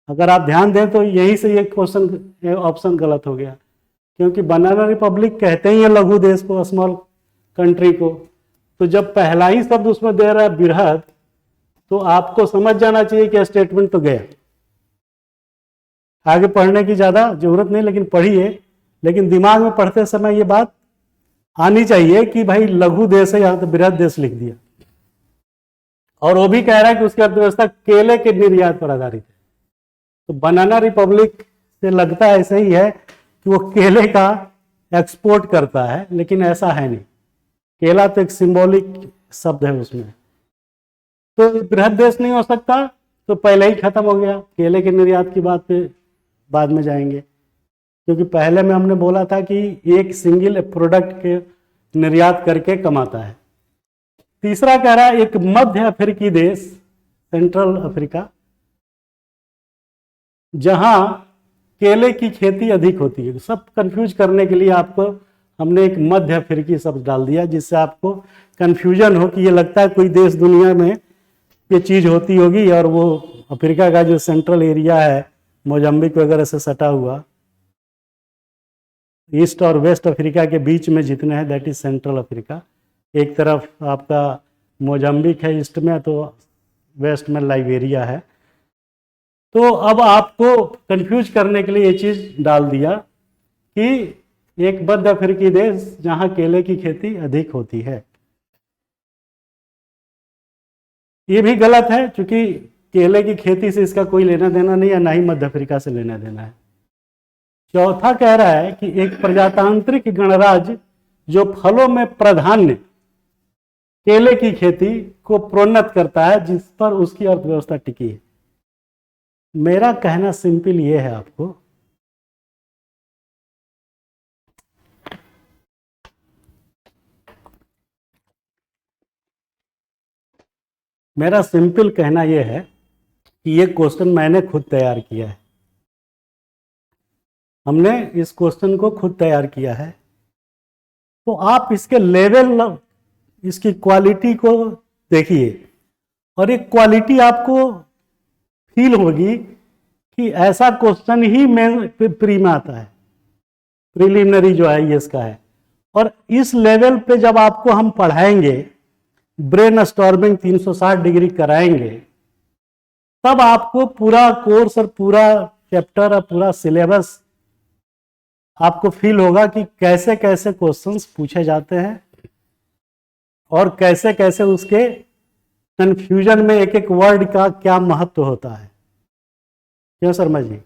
अगर आप ध्यान दें तो यहीं से ये क्वेश्चन ऑप्शन गलत हो गया, क्योंकि बनाना रिपब्लिक कहते ही है लघु देश को, स्मॉल कंट्री को। तो जब पहला ही शब्द उसमें दे रहा है बृहद, तो आपको समझ जाना चाहिए कि स्टेटमेंट तो गया। आगे पढ़ने की ज्यादा जरूरत नहीं, लेकिन पढ़िए, लेकिन दिमाग में पढ़ते समय ये बात आनी चाहिए कि भाई लघु देश है, यहां तो बृहद देश लिख दिया। और वो भी कह रहा है कि उसकी अर्थव्यवस्था केले के निर्यात पर आधारित है। तो बनाना रिपब्लिक से लगता है ऐसा ही है कि वो केले का एक्सपोर्ट करता है, लेकिन ऐसा है नहीं। केला तो एक सिंबॉलिक शब्द है उसमें, तो बृहद देश नहीं हो सकता, तो पहले ही खत्म हो गया। केले के निर्यात की बात पे बाद में जाएंगे, क्योंकि पहले में हमने बोला था कि एक सिंगल प्रोडक्ट के निर्यात करके कमाता है। तीसरा कह रहा है एक मध्य अफ्रीकी देश, सेंट्रल अफ्रीका, जहां केले की खेती अधिक होती है। सब कंफ्यूज करने के लिए आपको हमने एक मध्य अफ्रीकी शब्द डाल दिया, जिससे आपको कंफ्यूजन हो कि ये लगता है कोई देश दुनिया में ये चीज होती होगी, और वो अफ्रीका का जो सेंट्रल एरिया है, मोजाम्बिक वगैरह से सटा हुआ, ईस्ट और वेस्ट अफ्रीका के बीच में जितने हैं, दैट इज सेंट्रल अफ्रीका। एक तरफ आपका मोजाम्बिक है ईस्ट में, तो वेस्ट में लाइबेरिया है। तो अब आपको कंफ्यूज करने के लिए ये चीज डाल दिया कि एक मध्य अफ्रीकी देश जहां केले की खेती अधिक होती है। ये भी गलत है, क्योंकि केले की खेती से इसका कोई लेना देना नहीं है, ना ही मध्य अफ्रीका से लेना देना है। चौथा कह रहा है कि एक प्रजातांत्रिक गणराज्य जो फलों में प्राधान्य केले की खेती को प्रोन्नत करता है, जिस पर उसकी अर्थव्यवस्था टिकी है। मेरा कहना सिंपल ये है आपको, मेरा सिंपल कहना यह है कि ये क्वेश्चन मैंने खुद तैयार किया है। हमने इस क्वेश्चन को खुद तैयार किया है, तो आप इसके लेवल, इसकी क्वालिटी को देखिए, और एक क्वालिटी आपको फील होगी कि ऐसा क्वेश्चन ही मेन प्री में आता है, प्रिलिमिनरी जो है ये इसका है। और इस लेवल पे जब आपको हम पढ़ाएंगे, ब्रेन स्टॉर्मिंग 360 डिग्री कराएंगे, तब आपको पूरा कोर्स और पूरा चैप्टर और पूरा सिलेबस आपको फील होगा कि कैसे कैसे क्वेश्चंस पूछे जाते हैं, और कैसे कैसे उसके कंफ्यूजन में एक एक वर्ड का क्या महत्व होता है। क्यों शर्मा जी?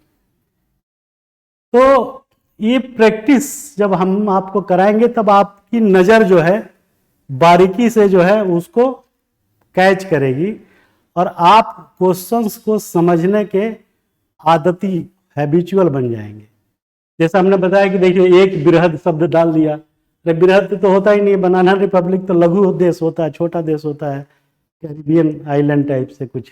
तो ये प्रैक्टिस जब हम आपको कराएंगे तब आपकी नज़र जो है बारीकी से जो है उसको कैच करेगी और आप क्वेश्चंस को समझने के आदती हैबिचुअल बन जाएंगे। जैसा हमने बताया कि देखिए एक बृहद शब्द डाल दिया, अरे बृहद तो होता ही नहीं, बनाना रिपब्लिक तो लघु देश होता है, छोटा देश होता है, कैरिबियन आइलैंड टाइप से कुछ।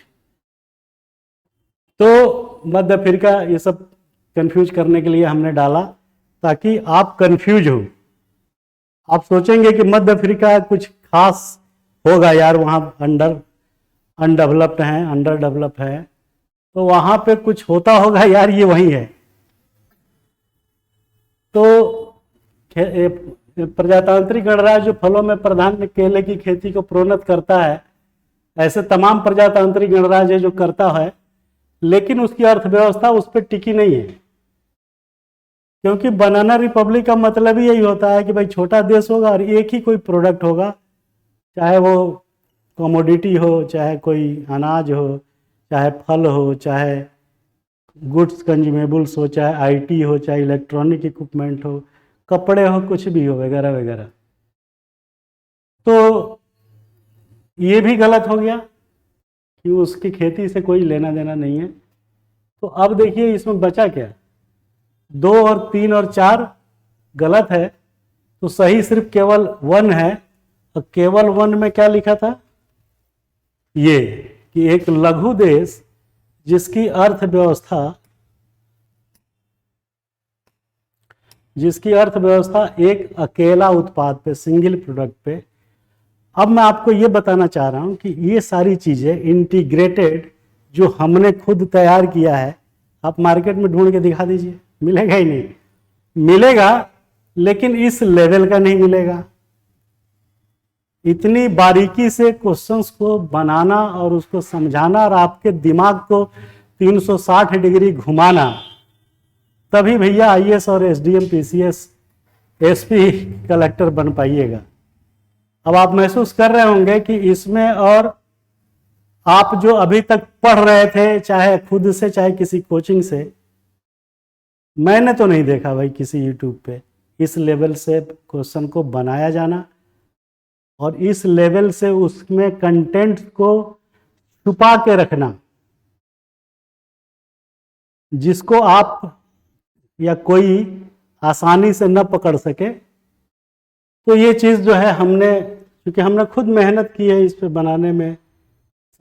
तो मध्य अफ्रीका ये सब कंफ्यूज करने के लिए हमने डाला ताकि आप कंफ्यूज हो। आप सोचेंगे कि मध्य अफ्रीका कुछ खास होगा यार, वहाँ अनडेवलप्ड है, अंडर डेवलप है, तो वहाँ पे कुछ होता होगा यार, ये वही है। तो प्रजातांत्रिक गणराज्य जो फलों में प्रधान केले की खेती को प्रोन्नत करता है, ऐसे तमाम प्रजातांत्रिक गणराज्य जो करता है, लेकिन उसकी अर्थव्यवस्था उस पर टिकी नहीं है। क्योंकि बनाना रिपब्लिक का मतलब ही यही होता है कि भाई छोटा देश होगा और एक ही कोई प्रोडक्ट होगा, चाहे वो कमोडिटी हो, चाहे कोई अनाज हो, चाहे फल हो, चाहे गुड्स कंज्यूमेबल्स हो, चाहे आईटी हो, चाहे इलेक्ट्रॉनिक इक्विपमेंट हो, कपड़े हो, कुछ भी हो, वगैरह वगैरह। तो ये भी गलत हो गया कि उसकी खेती से कोई लेना देना नहीं है। तो अब देखिए इसमें बचा क्या, 2 और 3 और 4 गलत है, तो सही सिर्फ केवल 1 है। और केवल 1 में क्या लिखा था, ये कि एक लघु देश जिसकी अर्थव्यवस्था एक अकेला उत्पाद पे, सिंगल प्रोडक्ट पे। अब मैं आपको ये बताना चाह रहा हूं कि ये सारी चीजें इंटीग्रेटेड जो हमने खुद तैयार किया है, आप मार्केट में ढूंढ के दिखा दीजिए, मिलेगा ही नहीं। मिलेगा लेकिन इस लेवल का नहीं मिलेगा। इतनी बारीकी से क्वेश्चंस को बनाना और उसको समझाना और आपके दिमाग को 360 डिग्री घुमाना, तभी भैया आईएएस और एसडीएम, पीसीएस, एसपी, कलेक्टर बन पाइएगा। अब आप महसूस कर रहे होंगे कि इसमें, और आप जो अभी तक पढ़ रहे थे, चाहे खुद से चाहे किसी कोचिंग से, मैंने तो नहीं देखा भाई किसी यूट्यूब पे इस लेवल से क्वेश्चन को बनाया जाना और इस लेवल से उसमें कंटेंट को छुपा के रखना, जिसको आप या कोई आसानी से न पकड़ सके। तो ये चीज़ जो है हमने, क्योंकि हमने खुद मेहनत की है इस पे बनाने में,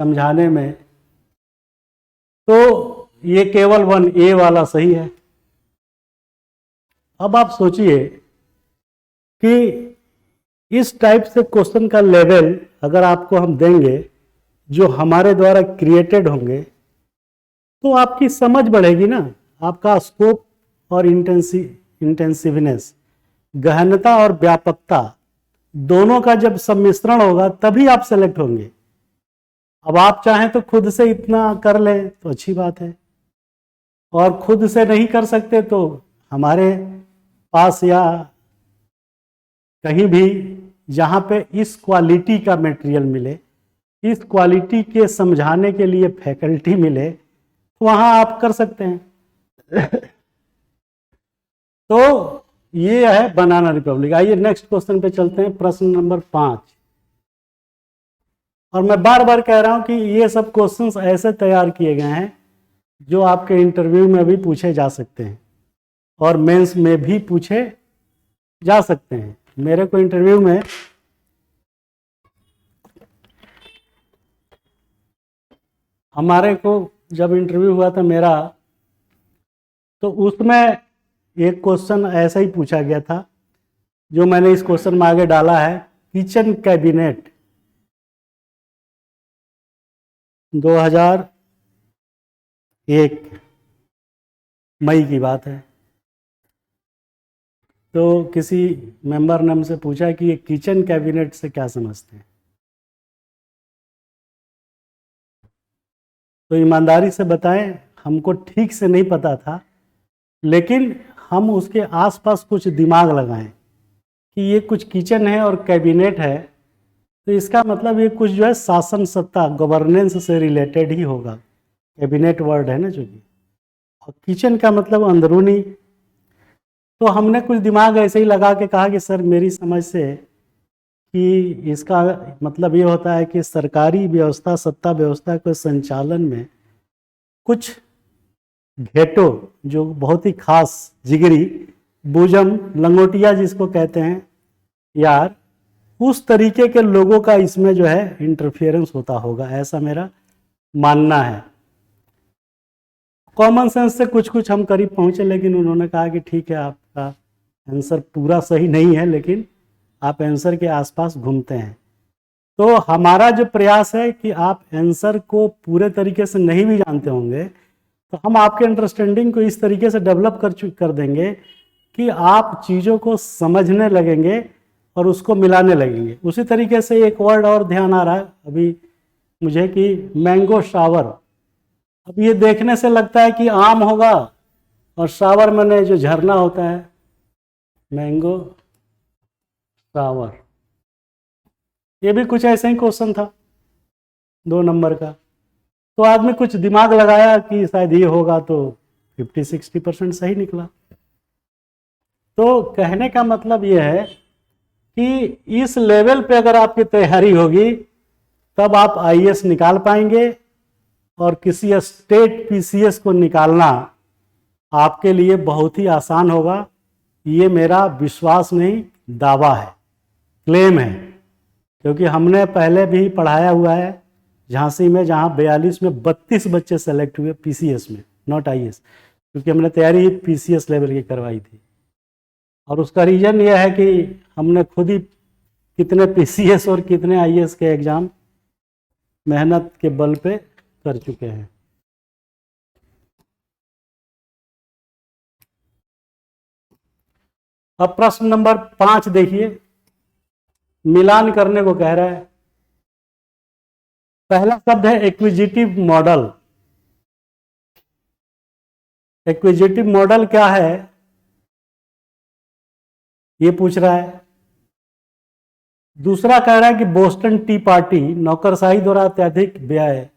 समझाने में, तो ये केवल 1A वाला सही है। अब आप सोचिए कि इस टाइप से क्वेश्चन का लेवल अगर आपको हम देंगे जो हमारे द्वारा क्रिएटेड होंगे, तो आपकी समझ बढ़ेगी ना, आपका स्कोप और इंटेंसिवनेस, गहनता और व्यापकता, दोनों का जब सम्मिश्रण होगा तभी आप सेलेक्ट होंगे। अब आप चाहें तो खुद से इतना कर लें तो अच्छी बात है, और खुद से नहीं कर सकते तो हमारे पास या कहीं भी जहाँ पे इस क्वालिटी का मटेरियल मिले, इस क्वालिटी के समझाने के लिए फैकल्टी मिले, तो वहाँ आप कर सकते हैं। तो ये है बनाना रिपब्लिक। आइए नेक्स्ट क्वेश्चन पे चलते हैं, प्रश्न नंबर 5। और मैं बार बार कह रहा हूं कि ये सब क्वेश्चंस ऐसे तैयार किए गए हैं जो आपके इंटरव्यू में भी पूछे जा सकते हैं और मेंस में भी पूछे जा सकते हैं। मेरे को इंटरव्यू में हमारे को जब इंटरव्यू हुआ था मेरा, तो उसमें एक क्वेश्चन ऐसा ही पूछा गया था जो मैंने इस क्वेश्चन में आगे डाला है। किचन कैबिनेट 2001 मई की बात है। तो किसी मेंबर ने हमसे पूछा कि ये किचन कैबिनेट से क्या समझते हैं। तो ईमानदारी से बताएं, हमको ठीक से नहीं पता था, लेकिन हम उसके आसपास कुछ दिमाग लगाएं कि ये कुछ किचन है और कैबिनेट है, तो इसका मतलब ये कुछ जो है शासन सत्ता, गवर्नेंस से रिलेटेड ही होगा। कैबिनेट वर्ड है ना जो कि, और किचन का मतलब अंदरूनी तो हमने कुछ दिमाग ऐसे ही लगा के कहा कि सर मेरी समझ से कि इसका मतलब ये होता है कि सरकारी व्यवस्था, सत्ता व्यवस्था के संचालन में कुछ घेटो जो बहुत ही खास, जिगरी, बुजम, लंगोटिया जिसको कहते हैं यार, उस तरीके के लोगों का इसमें जो है इंटरफेरेंस होता होगा, ऐसा मेरा मानना है। कॉमन सेंस से कुछ कुछ हम करीब पहुंचे, लेकिन उन्होंने कहा कि ठीक है आपका आंसर पूरा सही नहीं है, लेकिन आप आंसर के आसपास घूमते हैं। तो हमारा जो प्रयास है कि आप आंसर को पूरे तरीके से नहीं भी जानते होंगे तो हम आपके अंडरस्टैंडिंग को इस तरीके से डेवलप कर देंगे कि आप चीज़ों को समझने लगेंगे और उसको मिलाने लगेंगे। उसी तरीके से एक वर्ड और ध्यान आ रहा है अभी मुझे कि मैंगो शावर। अब ये देखने से लगता है कि आम होगा और शावर मैंने जो झरना होता है, मैंगो शावर, ये भी कुछ ऐसा ही क्वेश्चन था 2 नंबर का। तो आदमी कुछ दिमाग लगाया कि शायद ये होगा, तो 50-60% सही निकला। तो कहने का मतलब ये है कि इस लेवल पे अगर आपकी तैयारी होगी तब आप आईएएस निकाल पाएंगे, और किसी स्टेट पीसीएस को निकालना आपके लिए बहुत ही आसान होगा। ये मेरा विश्वास नहीं, दावा है, क्लेम है, क्योंकि हमने पहले भी पढ़ाया हुआ है झांसी में, जहां 42 में 32 बच्चे सेलेक्ट हुए पीसीएस में, नॉट आईएएस, क्योंकि हमने तैयारी पीसीएस लेवल की करवाई थी। और उसका रीज़न यह है कि हमने खुद ही कितने पीसीएस और कितने आईएएस के एग्ज़ाम मेहनत के बल पे कर चुके हैं। अब प्रश्न नंबर 5 देखिए, मिलान करने को कह रहा है। पहला शब्द है एक्विजिटिव मॉडल। एक्विजिटिव मॉडल क्या है ये पूछ रहा है। दूसरा कह रहा है कि बोस्टन टी पार्टी, नौकरशाही द्वारा अत्यधिक व्यय।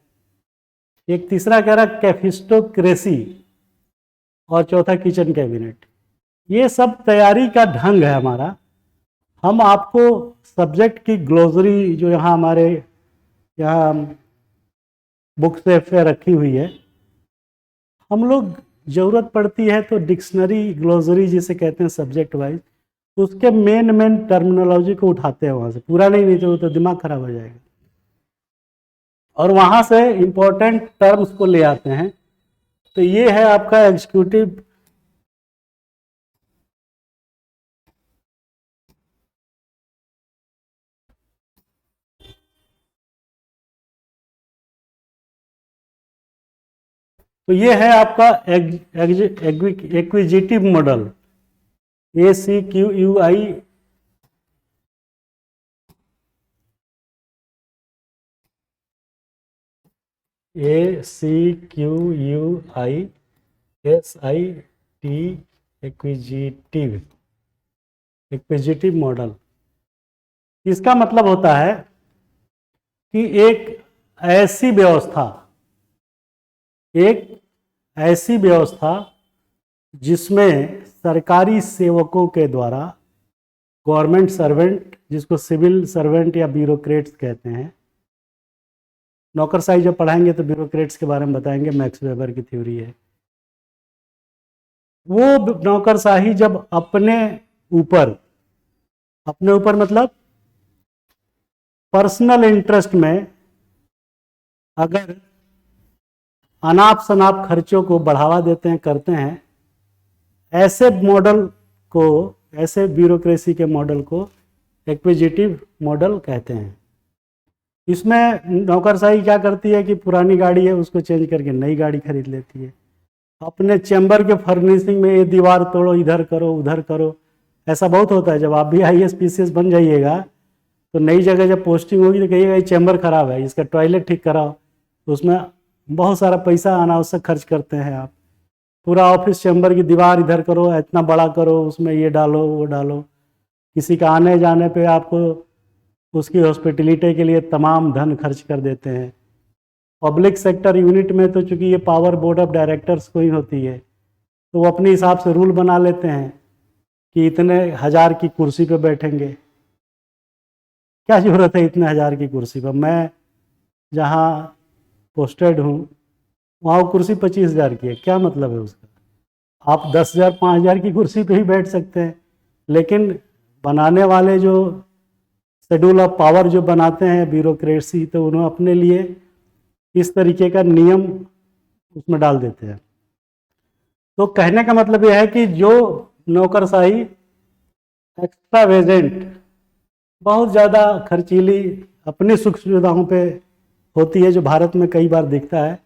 एक तीसरा कह रहा है कैफिस्टोक्रेसी, और चौथा किचन कैबिनेट। ये सब तैयारी का ढंग है हमारा। हम आपको सब्जेक्ट की ग्लोसरी जो यहाँ हमारे यहाँ बुक से रखी हुई है, हम लोग ज़रूरत पड़ती है तो डिक्शनरी, ग्लोसरी जिसे कहते हैं सब्जेक्ट वाइज, उसके मेन टर्मिनोलॉजी को उठाते हैं वहाँ से, पूरा नहीं तो दिमाग खराब हो जाएगा, और वहाँ से इम्पोर्टेंट टर्म्स को ले आते हैं। तो ये है आपका एग्जीक्यूटिव तो ये है आपका एक्विजिटिव मॉडल, ACQUI, एक्विजिटिव, एक्विजिटिव मॉडल। इसका मतलब होता है कि एक ऐसी व्यवस्था जिसमें सरकारी सेवकों के द्वारा, गवर्नमेंट सर्वेंट जिसको सिविल सर्वेंट या ब्यूरोक्रेट्स कहते हैं, नौकरशाही जब पढ़ाएंगे तो ब्यूरोक्रेट्स के बारे में बताएंगे, मैक्स वेबर की थ्योरी है। वो नौकरशाही जब अपने ऊपर मतलब पर्सनल इंटरेस्ट में अगर अनाप शनाप खर्चों को बढ़ावा देते हैं, करते हैं, ऐसे मॉडल को, ऐसे ब्यूरोक्रेसी के मॉडल को एक्विजिटिव मॉडल कहते हैं। इसमें नौकरशाही क्या करती है कि पुरानी गाड़ी है उसको चेंज करके नई गाड़ी खरीद लेती है, अपने चैम्बर के फर्निशिंग में ये दीवार तोड़ो, इधर करो, उधर करो, ऐसा बहुत होता है। जब आप भी आईएएस पीसीएस बन जाइएगा तो नई जगह जब पोस्टिंग होगी तो कहिएगा ये चैम्बर खराब है, इसका टॉयलेट ठीक कराओ, उसमें बहुत सारा पैसा अनावश्यक खर्च करते हैं आप। पूरा ऑफिस चैम्बर की दीवार इधर करो, इतना बड़ा करो, उसमें ये डालो, वो डालो। किसी का आने जाने पे आपको उसकी हॉस्पिटलिटी के लिए तमाम धन खर्च कर देते हैं। पब्लिक सेक्टर यूनिट में तो चूंकि ये पावर बोर्ड ऑफ डायरेक्टर्स को ही होती है, तो वो अपने हिसाब से रूल बना लेते हैं कि इतने हजार की कुर्सी पे बैठेंगे। क्या जरूरत है इतने हजार की कुर्सी पर? मैं जहाँ पोस्टेड हूँ वहाँ वो कुर्सी 25,000 की है, क्या मतलब है उसका? आप 10,000 5,000 की कुर्सी पे ही बैठ सकते हैं। लेकिन बनाने वाले जो शेड्यूल ऑफ पावर जो बनाते हैं ब्यूरोक्रेसी, तो उन्होंने अपने लिए इस तरीके का नियम उसमें डाल देते हैं। तो कहने का मतलब यह है कि जो नौकरशाही एक्स्ट्रावेजेंट, बहुत ज़्यादा खर्चीली, अपनी सुख सुविधाओं पे होती है, जो भारत में कई बार दिखता है,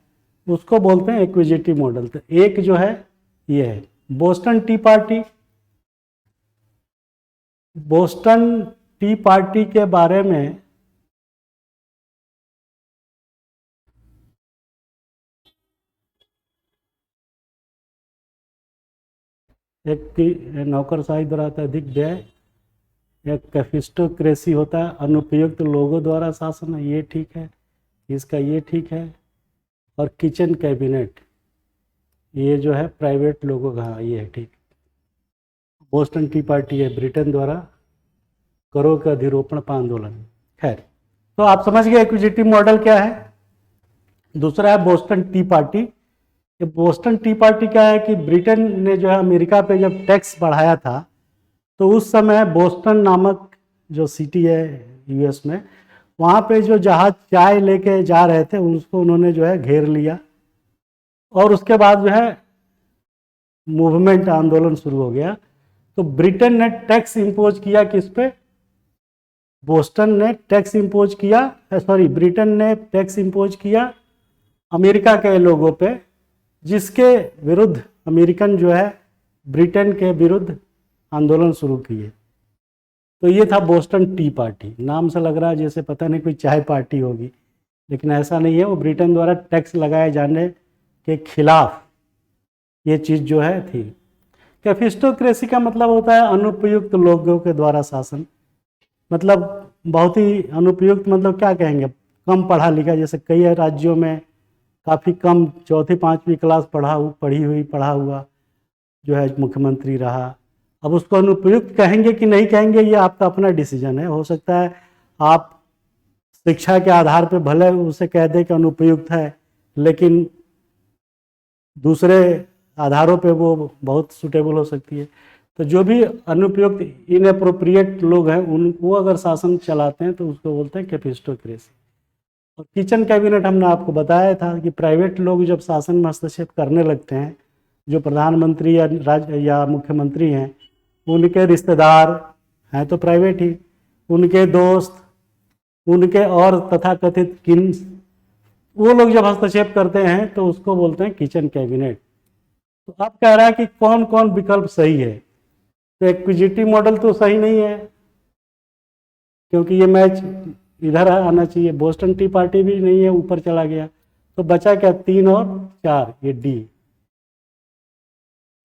उसको बोलते हैं एक्विजिटिव मॉडल। तो एक जो है ये है Boston T party. Boston T party के बारे में एक नौकरशाही द्वारा अत्यधिक व्यय, एक कैफिस्टोक्रेसी होता है, अनुपयुक्त लोगों द्वारा शासन, ये ठीक है, इसका ये ठीक है। और किचन कैबिनेट, ये जो है प्राइवेट लोगों का, हाँ ये है ठीक। बोस्टन टी पार्टी है ब्रिटेन द्वारा करों का अधिरोपण पर आंदोलन। खैर, तो आप समझ गए एक्विजिटिव मॉडल क्या है। दूसरा है बोस्टन टी पार्टी। ये बोस्टन टी पार्टी क्या है कि ब्रिटेन ने जो है अमेरिका पे जब टैक्स बढ़ाया था, तो उस समय बोस्टन नामक जो सिटी है यूएस में, वहाँ पे जो जहाज चाय लेके जा रहे थे उसको उन्होंने जो है घेर लिया, और उसके बाद जो है मूवमेंट, आंदोलन शुरू हो गया। तो ब्रिटेन ने टैक्स इंपोज किया किस पे? बोस्टन ने टैक्स इंपोज किया, सॉरी ब्रिटेन ने टैक्स इंपोज किया अमेरिका के लोगों पे, जिसके विरुद्ध अमेरिकन जो है ब्रिटेन के विरुद्ध आंदोलन शुरू किए। तो ये था बोस्टन टी पार्टी। नाम से लग रहा है जैसे पता नहीं कोई चाय पार्टी होगी, लेकिन ऐसा नहीं है। वो ब्रिटेन द्वारा टैक्स लगाए जाने के खिलाफ ये चीज़ जो है थी। कैफिस्टोक्रेसी का मतलब होता है अनुपयुक्त लोगों के द्वारा शासन। मतलब बहुत ही अनुपयुक्त, मतलब क्या कहेंगे, कम पढ़ा लिखा। जैसे कई राज्यों में काफ़ी कम, चौथी पाँचवीं क्लास पढ़ा हुआ जो है मुख्यमंत्री रहा। अब उसको अनुपयुक्त कहेंगे कि नहीं कहेंगे, ये आपका अपना डिसीजन है। हो सकता है आप शिक्षा के आधार पर भले उसे कह दें कि अनुपयुक्त है, लेकिन दूसरे आधारों पे वो बहुत सुटेबल हो सकती है। तो जो भी अनुपयुक्त, इनअप्रोप्रिएट लोग हैं, उनको अगर शासन चलाते हैं तो उसको बोलते हैं कैफिस्टोक्रेसी। और किचन कैबिनेट हमने आपको बताया था कि प्राइवेट लोग जब शासन में हस्तक्षेप करने लगते हैं, जो प्रधानमंत्री या या मुख्यमंत्री हैं, उनके रिश्तेदार हैं तो प्राइवेट ही, उनके दोस्त, उनके और तथाकथित किन, वो लोग जब हस्तक्षेप करते हैं तो उसको बोलते हैं किचन कैबिनेट। तो अब कह रहा है कि कौन कौन विकल्प सही है। तो एक्विजिटिव मॉडल तो सही नहीं है, क्योंकि ये मैच इधर आना चाहिए। बोस्टन टी पार्टी भी नहीं है, ऊपर चला गया। तो बचा क्या? 3 और 4, ये डी।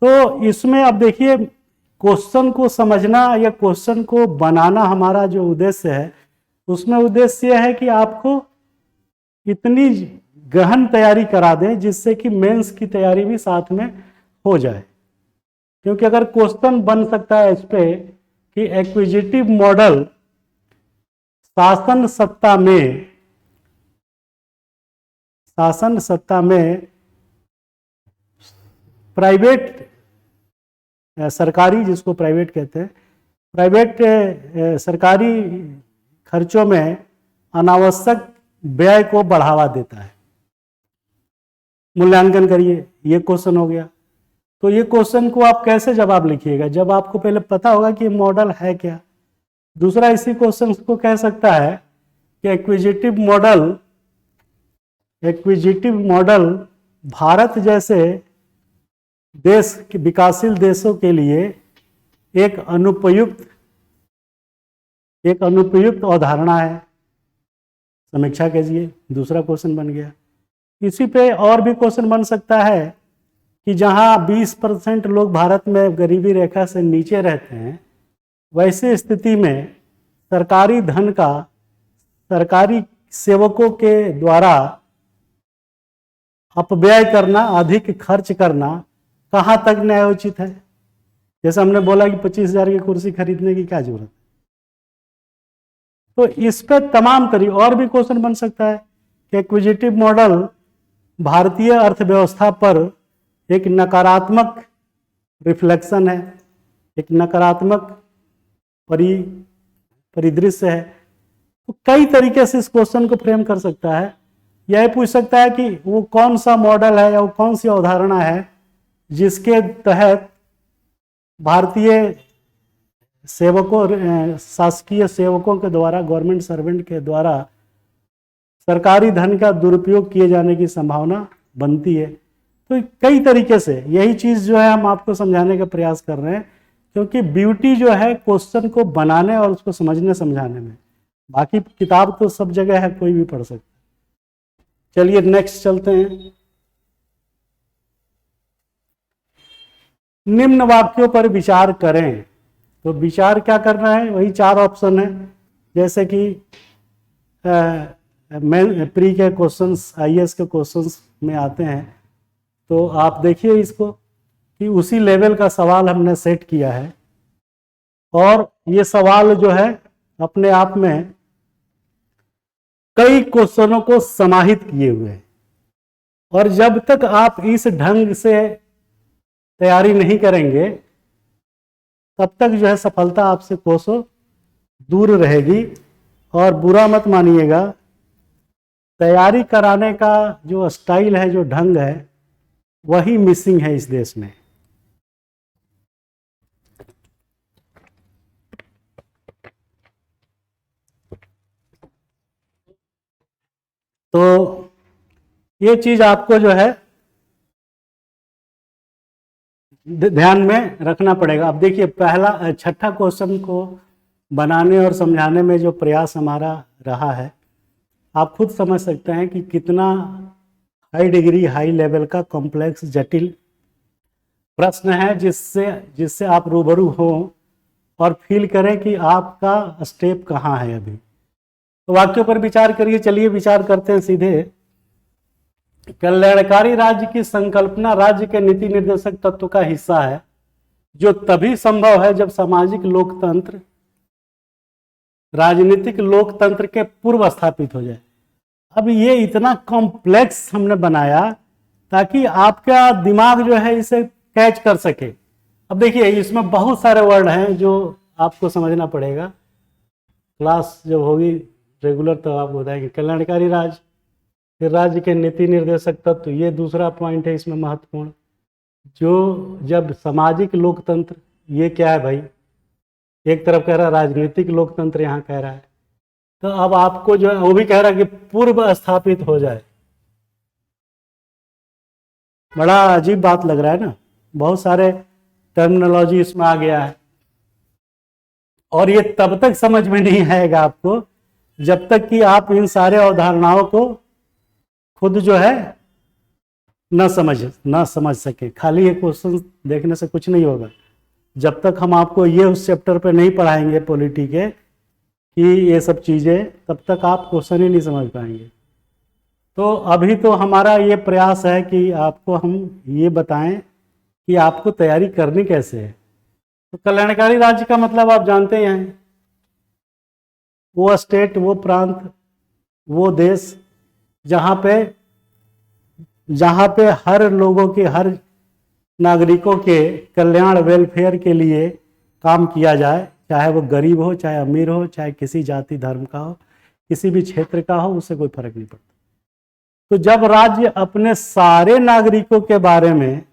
तो इसमें अब देखिए, क्वेश्चन को समझना या क्वेश्चन को बनाना हमारा जो उद्देश्य है, उसमें उद्देश्य यह है कि आपको इतनी गहन तैयारी करा दें जिससे कि मेंस की तैयारी भी साथ में हो जाए। क्योंकि अगर क्वेश्चन बन सकता है इस पे कि एक्विजिटिव मॉडल शासन सत्ता में प्राइवेट, सरकारी, जिसको प्राइवेट कहते हैं, प्राइवेट सरकारी खर्चों में अनावश्यक व्यय को बढ़ावा देता है। मूल्यांकन करिए, ये क्वेश्चन हो गया। तो ये क्वेश्चन को आप कैसे जवाब लिखिएगा? जब आपको पहले पता होगा कि मॉडल है क्या। दूसरा, इसी क्वेश्चन को कह सकता है कि एक्विजिटिव मॉडल भारत जैसे देश के विकासशील देशों के लिए एक अनुपयुक्त अवधारणा है। समीक्षा कीजिए, दूसरा क्वेश्चन बन गया। इसी पे और भी क्वेश्चन बन सकता है कि जहां 20% लोग भारत में गरीबी रेखा से नीचे रहते हैं, वैसी स्थिति में सरकारी धन का सरकारी सेवकों के द्वारा अपव्यय करना, अधिक खर्च करना कहाँ तक न्यायोचित है? जैसे हमने बोला कि 25,000 की कुर्सी खरीदने की क्या जरूरत है। तो इस पे तमाम तरीके और भी क्वेश्चन बन सकता है कि एक्विजिटिव मॉडल भारतीय अर्थव्यवस्था पर एक नकारात्मक रिफ्लेक्शन है, एक नकारात्मक परिदृश्य है। तो कई तरीके से इस क्वेश्चन को फ्रेम कर सकता है। यह पूछ सकता है कि वो कौन सा मॉडल है या वो कौन सी अवधारणा है जिसके तहत भारतीय सेवकों, शासकीय सेवकों के द्वारा, गवर्नमेंट सर्वेंट के द्वारा सरकारी धन का दुरुपयोग किए जाने की संभावना बनती है। तो कई तरीके से यही चीज जो है हम आपको समझाने का प्रयास कर रहे हैं, क्योंकि ब्यूटी जो है क्वेश्चन को बनाने और उसको समझने समझाने में। बाकी किताब तो सब जगह है, कोई भी पढ़ सकता है। चलिए नेक्स्ट चलते हैं। निम्न वाक्यों पर विचार करें। तो विचार क्या करना है, वही 4 ऑप्शन है। जैसे कि प्री के क्वेश्चंस, आईएएस के क्वेश्चंस में आते हैं, तो आप देखिए इसको कि उसी लेवल का सवाल हमने सेट किया है और ये सवाल जो है अपने आप में कई क्वेश्चनों को समाहित किए हुए हैं। और जब तक आप इस ढंग से तैयारी नहीं करेंगे तब तक जो है सफलता आपसे कोसों दूर रहेगी। और बुरा मत मानिएगा, तैयारी कराने का जो स्टाइल है, जो ढंग है, वही मिसिंग है इस देश में। तो ये चीज आपको जो है ध्यान में रखना पड़ेगा। अब देखिए पहला छठा क्वेश्चन को बनाने और समझाने में जो प्रयास हमारा रहा है, आप खुद समझ सकते हैं कि कितना हाई डिग्री, हाई लेवल का कॉम्प्लेक्स, जटिल प्रश्न है, जिससे आप रूबरू हो और फील करें कि आपका स्टेप कहाँ है अभी। तो वाक्यों पर विचार करिए। चलिए विचार करते हैं सीधे। कल्याणकारी राज्य की संकल्पना राज्य के नीति निर्देशक तत्व का हिस्सा है, जो तभी संभव है जब सामाजिक लोकतंत्र राजनीतिक लोकतंत्र के पूर्व स्थापित हो जाए। अब ये इतना कॉम्प्लेक्स हमने बनाया ताकि आपका दिमाग जो है इसे कैच कर सके। अब देखिए इसमें बहुत सारे वर्ड हैं जो आपको समझना पड़ेगा। क्लास जब होगी रेगुलर तो आपको बताएंगे। कल्याणकारी राज्य, फिर राज्य के नीति निर्देशक तत्व, ये दूसरा पॉइंट है इसमें महत्वपूर्ण। जो जब सामाजिक लोकतंत्र, ये क्या है भाई, एक तरफ कह रहा है राजनीतिक लोकतंत्र, यहाँ कह रहा है। तो अब आपको जो है वो भी कह रहा है कि पूर्व स्थापित हो जाए। बड़ा अजीब बात लग रहा है ना, बहुत सारे टर्मिनोलॉजी इसमें आ गया है। और ये तब तक समझ में नहीं आएगा आपको जब तक कि आप इन सारे अवधारणाओं को खुद जो है न समझ सके। खाली ये क्वेश्चन देखने से कुछ नहीं होगा। जब तक हम आपको ये उस चैप्टर पे नहीं पढ़ाएंगे पॉलिटी के कि ये सब चीज़ें, तब तक आप क्वेश्चन ही नहीं समझ पाएंगे। तो अभी तो हमारा ये प्रयास है कि आपको हम ये बताएं कि आपको तैयारी करनी कैसे है। तो कल्याणकारी राज्य का मतलब आप जानते हैं, वो स्टेट, वो प्रांत, वो देश जहाँ पे हर लोगों के, हर नागरिकों के कल्याण, वेलफेयर के लिए काम किया जाए, चाहे वो गरीब हो, चाहे अमीर हो, चाहे किसी जाति धर्म का हो, किसी भी क्षेत्र का हो, उससे कोई फर्क नहीं पड़ता। तो जब राज्य अपने सारे नागरिकों के बारे में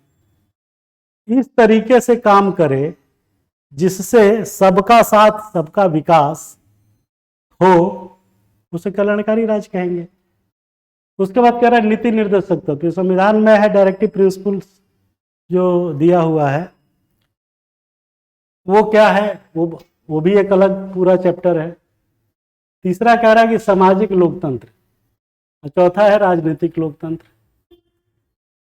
इस तरीके से काम करे जिससे सबका साथ, सबका विकास हो, उसे कल्याणकारी राज्य कहेंगे। उसके बाद कह रहा है नीति निर्देशक तत्व। संविधान में है डायरेक्टिव प्रिंसिपल्स जो दिया हुआ है, वो क्या है, वो भी एक अलग पूरा चैप्टर है। तीसरा कह रहा है कि सामाजिक लोकतंत्र, चौथा है राजनीतिक लोकतंत्र।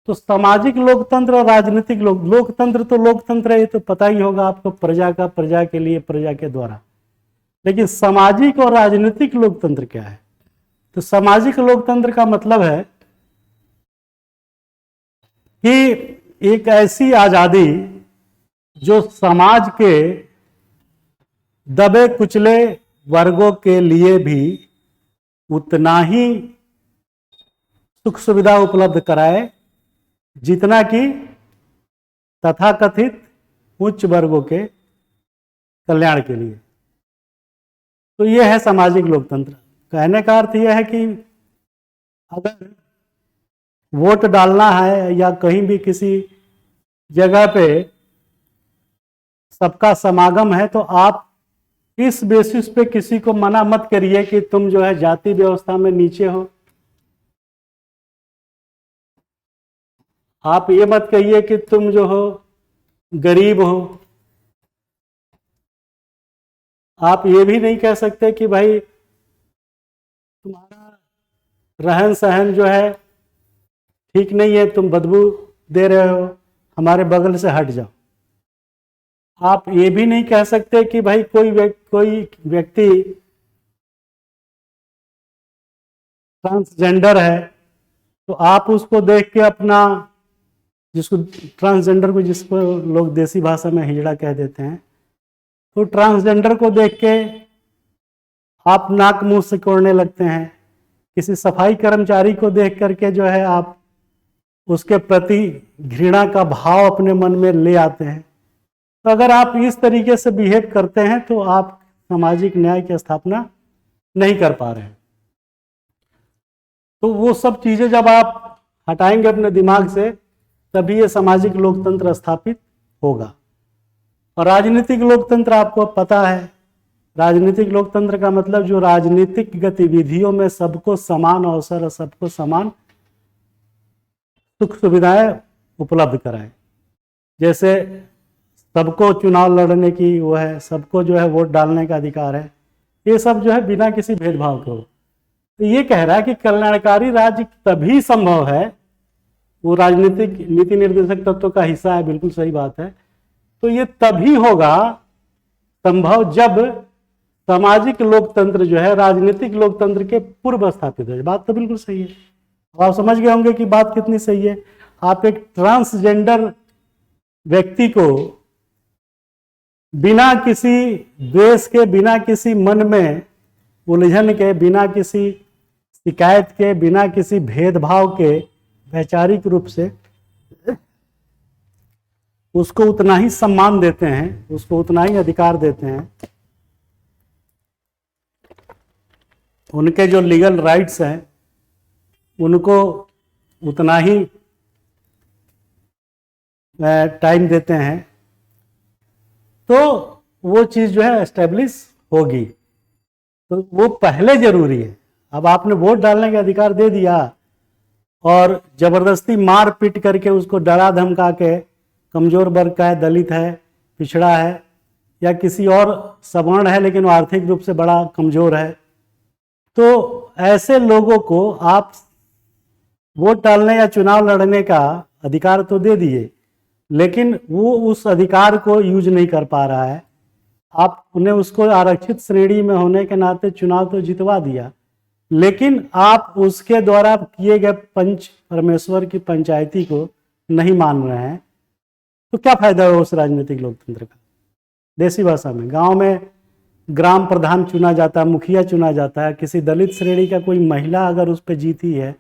तो सामाजिक लोकतंत्र और राजनीतिक लोकतंत्र तो लोकतंत्र है, ये तो पता ही होगा आपको, प्रजा का, प्रजा के लिए, प्रजा के द्वारा। लेकिन सामाजिक और राजनीतिक लोकतंत्र क्या है? तो सामाजिक लोकतंत्र का मतलब है कि एक ऐसी आजादी जो समाज के दबे कुचले वर्गों के लिए भी उतना ही सुख सुविधा उपलब्ध कराए जितना कि तथाकथित उच्च वर्गों के कल्याण के लिए। तो यह है सामाजिक लोकतंत्र। कहने का अर्थ यह है कि अगर वोट डालना है या कहीं भी किसी जगह पे सबका समागम है, तो आप इस बेसिस पे किसी को मना मत करिए कि तुम जो है जाति व्यवस्था में नीचे हो। आप ये मत कहिए कि तुम जो हो गरीब हो। आप ये भी नहीं कह सकते कि भाई तुम्हारा रहन सहन जो है ठीक नहीं है, तुम बदबू दे रहे हो, हमारे बगल से हट जाओ। आप ये भी नहीं कह सकते कि भाई कोई व्यक्ति ट्रांसजेंडर है तो आप उसको देख के अपना, जिसको ट्रांसजेंडर को जिसको लोग देसी भाषा में हिजड़ा कह देते हैं, तो ट्रांसजेंडर को देख के आप नाक मुंह सिकोड़ने लगते हैं। किसी सफाई कर्मचारी को देख करके जो है आप उसके प्रति घृणा का भाव अपने मन में ले आते हैं। तो अगर आप इस तरीके से बिहेव करते हैं तो आप सामाजिक न्याय की स्थापना नहीं कर पा रहे हैं। तो वो सब चीजें जब आप हटाएंगे अपने दिमाग से, तभी ये सामाजिक लोकतंत्र स्थापित होगा। और राजनीतिक लोकतंत्र आपको पता है, राजनीतिक लोकतंत्र का मतलब जो राजनीतिक गतिविधियों में सबको समान अवसर और सबको समान सुख सुविधाएं उपलब्ध कराए। जैसे सबको चुनाव लड़ने की वो है, सबको जो है वोट डालने का अधिकार है, ये सब जो है बिना किसी भेदभाव के हो। तो ये कह रहा है कि कल्याणकारी राज्य तभी संभव है, वो राजनीतिक नीति निर्देशक तत्व का हिस्सा है, बिल्कुल सही बात है। तो ये तभी होगा संभव जब सामाजिक लोकतंत्र जो है राजनीतिक लोकतंत्र के पूर्व स्थापित है। बात तो बिल्कुल सही है। आप समझ गए होंगे कि बात कितनी सही है। आप एक ट्रांसजेंडर व्यक्ति को बिना किसी द्वेष के, बिना किसी मन में उलझन के, बिना किसी शिकायत के, बिना किसी भेदभाव के वैचारिक रूप से उसको उतना ही सम्मान देते हैं, उसको उतना ही अधिकार देते हैं, उनके जो लीगल राइट्स हैं उनको उतना ही टाइम देते हैं, तो वो चीज़ जो है एस्टेब्लिश होगी। तो वो पहले जरूरी है। अब आपने वोट डालने का अधिकार दे दिया और जबरदस्ती मार पीट करके उसको डरा धमका के, कमजोर वर्ग का है, दलित है, पिछड़ा है या किसी और सवर्ण है लेकिन वो आर्थिक रूप से बड़ा कमजोर है, तो ऐसे लोगों को आप वोट डालने या चुनाव लड़ने का अधिकार तो दे दिए, लेकिन वो उस अधिकार को यूज नहीं कर पा रहा है। आप उन्हें उसको आरक्षित श्रेणी में होने के नाते चुनाव तो जितवा दिया, लेकिन आप उसके द्वारा किए गए पंच परमेश्वर की पंचायती को नहीं मान रहे हैं, तो क्या फायदा है उस राजनीतिक लोकतंत्र का। देसी भाषा में गांव में ग्राम प्रधान चुना जाता है, मुखिया चुना जाता है, किसी दलित श्रेणी का कोई महिला अगर उस पर जीती है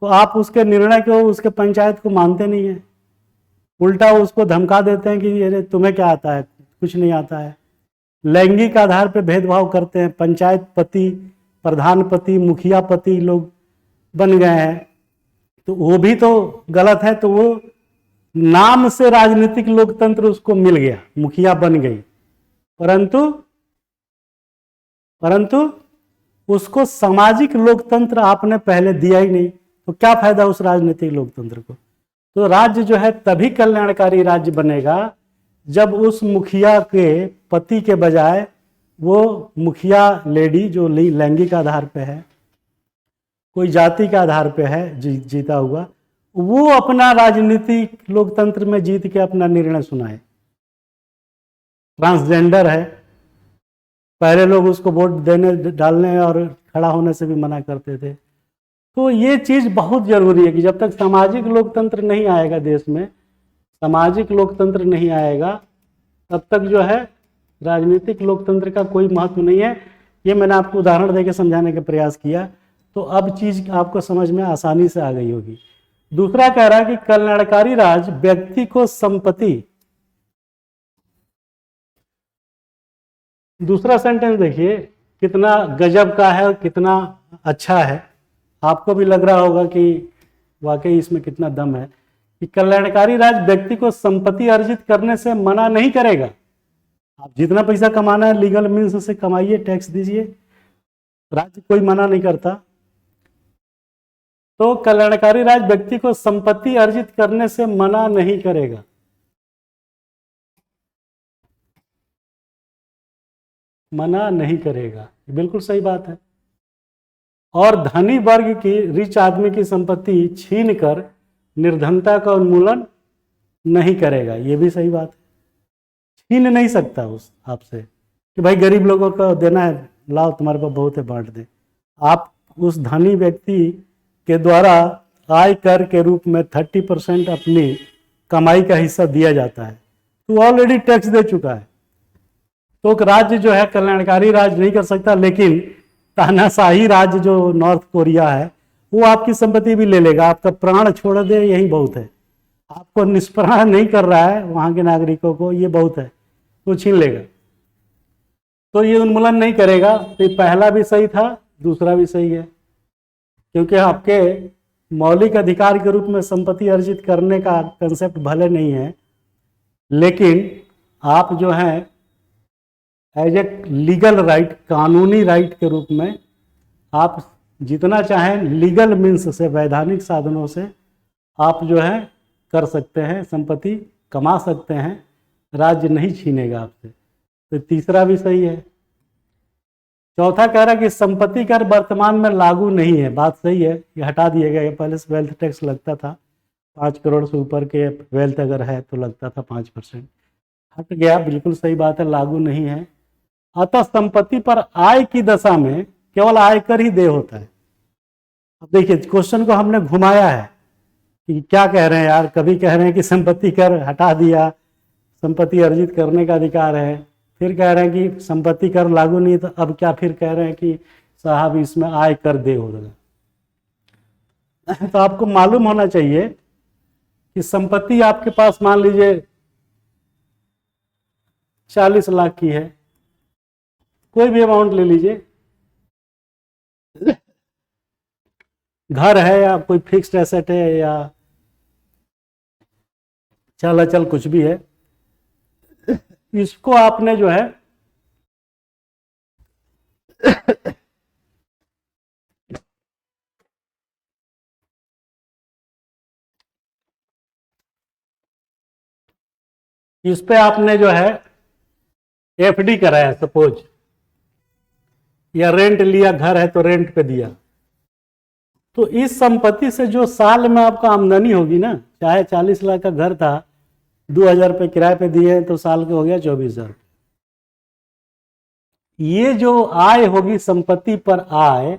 तो आप उसके निर्णय को, उसके पंचायत को मानते नहीं है, उल्टा उसको धमका देते हैं कि अरे तुम्हें क्या आता है, कुछ नहीं आता है। लैंगिक आधार पर भेदभाव करते हैं, पंचायत पति, प्रधान पति, मुखिया पति लोग बन गए हैं, तो वो भी तो गलत है। तो वो नाम से राजनीतिक लोकतंत्र उसको मिल गया, मुखिया बन गई, परंतु उसको सामाजिक लोकतंत्र आपने पहले दिया ही नहीं, तो क्या फायदा उस राजनीतिक लोकतंत्र को। तो राज्य जो है तभी कल्याणकारी राज्य बनेगा जब उस मुखिया के पति के बजाय वो मुखिया लेडी जो लैंगिक आधार पे है, कोई जाति के आधार पे है जीता हुआ, वो अपना राजनीतिक लोकतंत्र में जीत के अपना निर्णय सुनाए। ट्रांसजेंडर है, पहले लोग उसको वोट देने, डालने और खड़ा होने से भी मना करते थे। तो ये चीज़ बहुत ज़रूरी है कि जब तक सामाजिक लोकतंत्र नहीं आएगा देश में, सामाजिक लोकतंत्र नहीं आएगा, तब तक जो है राजनीतिक लोकतंत्र का कोई महत्व नहीं है। ये मैंने आपको उदाहरण देकर समझाने का प्रयास किया, तो अब चीज आपको समझ में आसानी से आ गई होगी। दूसरा कह रहा है कि कल्याणकारी राज व्यक्ति को संपत्ति, दूसरा सेंटेंस देखिए कितना गजब का है और कितना अच्छा है, आपको भी लग रहा होगा कि वाकई इसमें कितना दम है। कि कल्याणकारी राज व्यक्ति को संपत्ति अर्जित करने से मना नहीं करेगा। आप जितना पैसा कमाना है लीगल मीन्स से कमाइए, टैक्स दीजिए, राज्य कोई मना नहीं करता। तो कल्याणकारी राज व्यक्ति को संपत्ति अर्जित करने से मना नहीं करेगा। मना नहीं करेगा, बिल्कुल सही बात है। और धनी वर्ग की, रिच आदमी की संपत्ति छीन कर निर्धनता का उन्मूलन नहीं करेगा, ये भी सही बात है। छीन नहीं सकता उस आपसे कि भाई गरीब लोगों को देना है, लाओ तुम्हारे पास बहुत है बांट दे। आप उस धनी व्यक्ति के द्वारा आय कर के रूप में 30% अपनी कमाई का हिस्सा दिया जाता है, तो ऑलरेडी टैक्स दे चुका है। तो राज्य जो है कल्याणकारी राज नहीं कर सकता, लेकिन तानाशाही राज्य जो नॉर्थ कोरिया है वो आपकी संपत्ति भी ले लेगा, आपका प्राण छोड़ दे यही बहुत है। आपको निष्प्राण नहीं कर रहा है वहां के नागरिकों को, ये बहुत है, वो छीन लेगा। तो ये उन्मूलन नहीं करेगा। तो पहला भी सही था, दूसरा भी सही है, क्योंकि आपके मौलिक अधिकार के रूप में संपत्ति अर्जित करने का कंसेप्ट भले नहीं है, लेकिन आप जो है एज ए लीगल राइट, कानूनी राइट के रूप में आप जितना चाहें लीगल मीन्स से, वैधानिक साधनों से आप जो है कर सकते हैं, संपत्ति कमा सकते हैं, राज्य नहीं छीनेगा आपसे। तो तीसरा भी सही है। चौथा कह रहा है कि संपत्ति कर वर्तमान में लागू नहीं है, बात सही है, ये हटा दिया गया। ये पहले वेल्थ टैक्स लगता था, 5 करोड़ से ऊपर के वेल्थ अगर है तो लगता था 5%, हट गया, बिल्कुल सही बात है, लागू नहीं है। अतः संपत्ति पर आय की दशा में केवल आयकर ही देय होता है। अब देखिए क्वेश्चन को हमने घुमाया है कि क्या कह रहे हैं यार, कभी कह रहे हैं कि संपत्ति कर हटा दिया, संपत्ति अर्जित करने का अधिकार है, फिर कह रहे हैं कि संपत्ति कर लागू नहीं, तो अब क्या फिर कह रहे हैं कि साहब इसमें आय कर देय होगा। तो आपको मालूम होना चाहिए कि संपत्ति आपके पास मान लीजिए 40 लाख की है, कोई भी अमाउंट ले लीजिए, घर है या कोई फिक्स्ड एसेट है या चल अचल कुछ भी है, इसको आपने जो है इस पे आपने जो है एफडी कराया सपोज, या रेंट लिया, घर है तो रेंट पे दिया, तो इस संपत्ति से जो साल में आपका आमदनी होगी ना, चाहे 40 लाख का घर था, 2,000 रुपये किराए पे दिए तो साल के हो गया 24,000। ये जो आय होगी संपत्ति पर आय,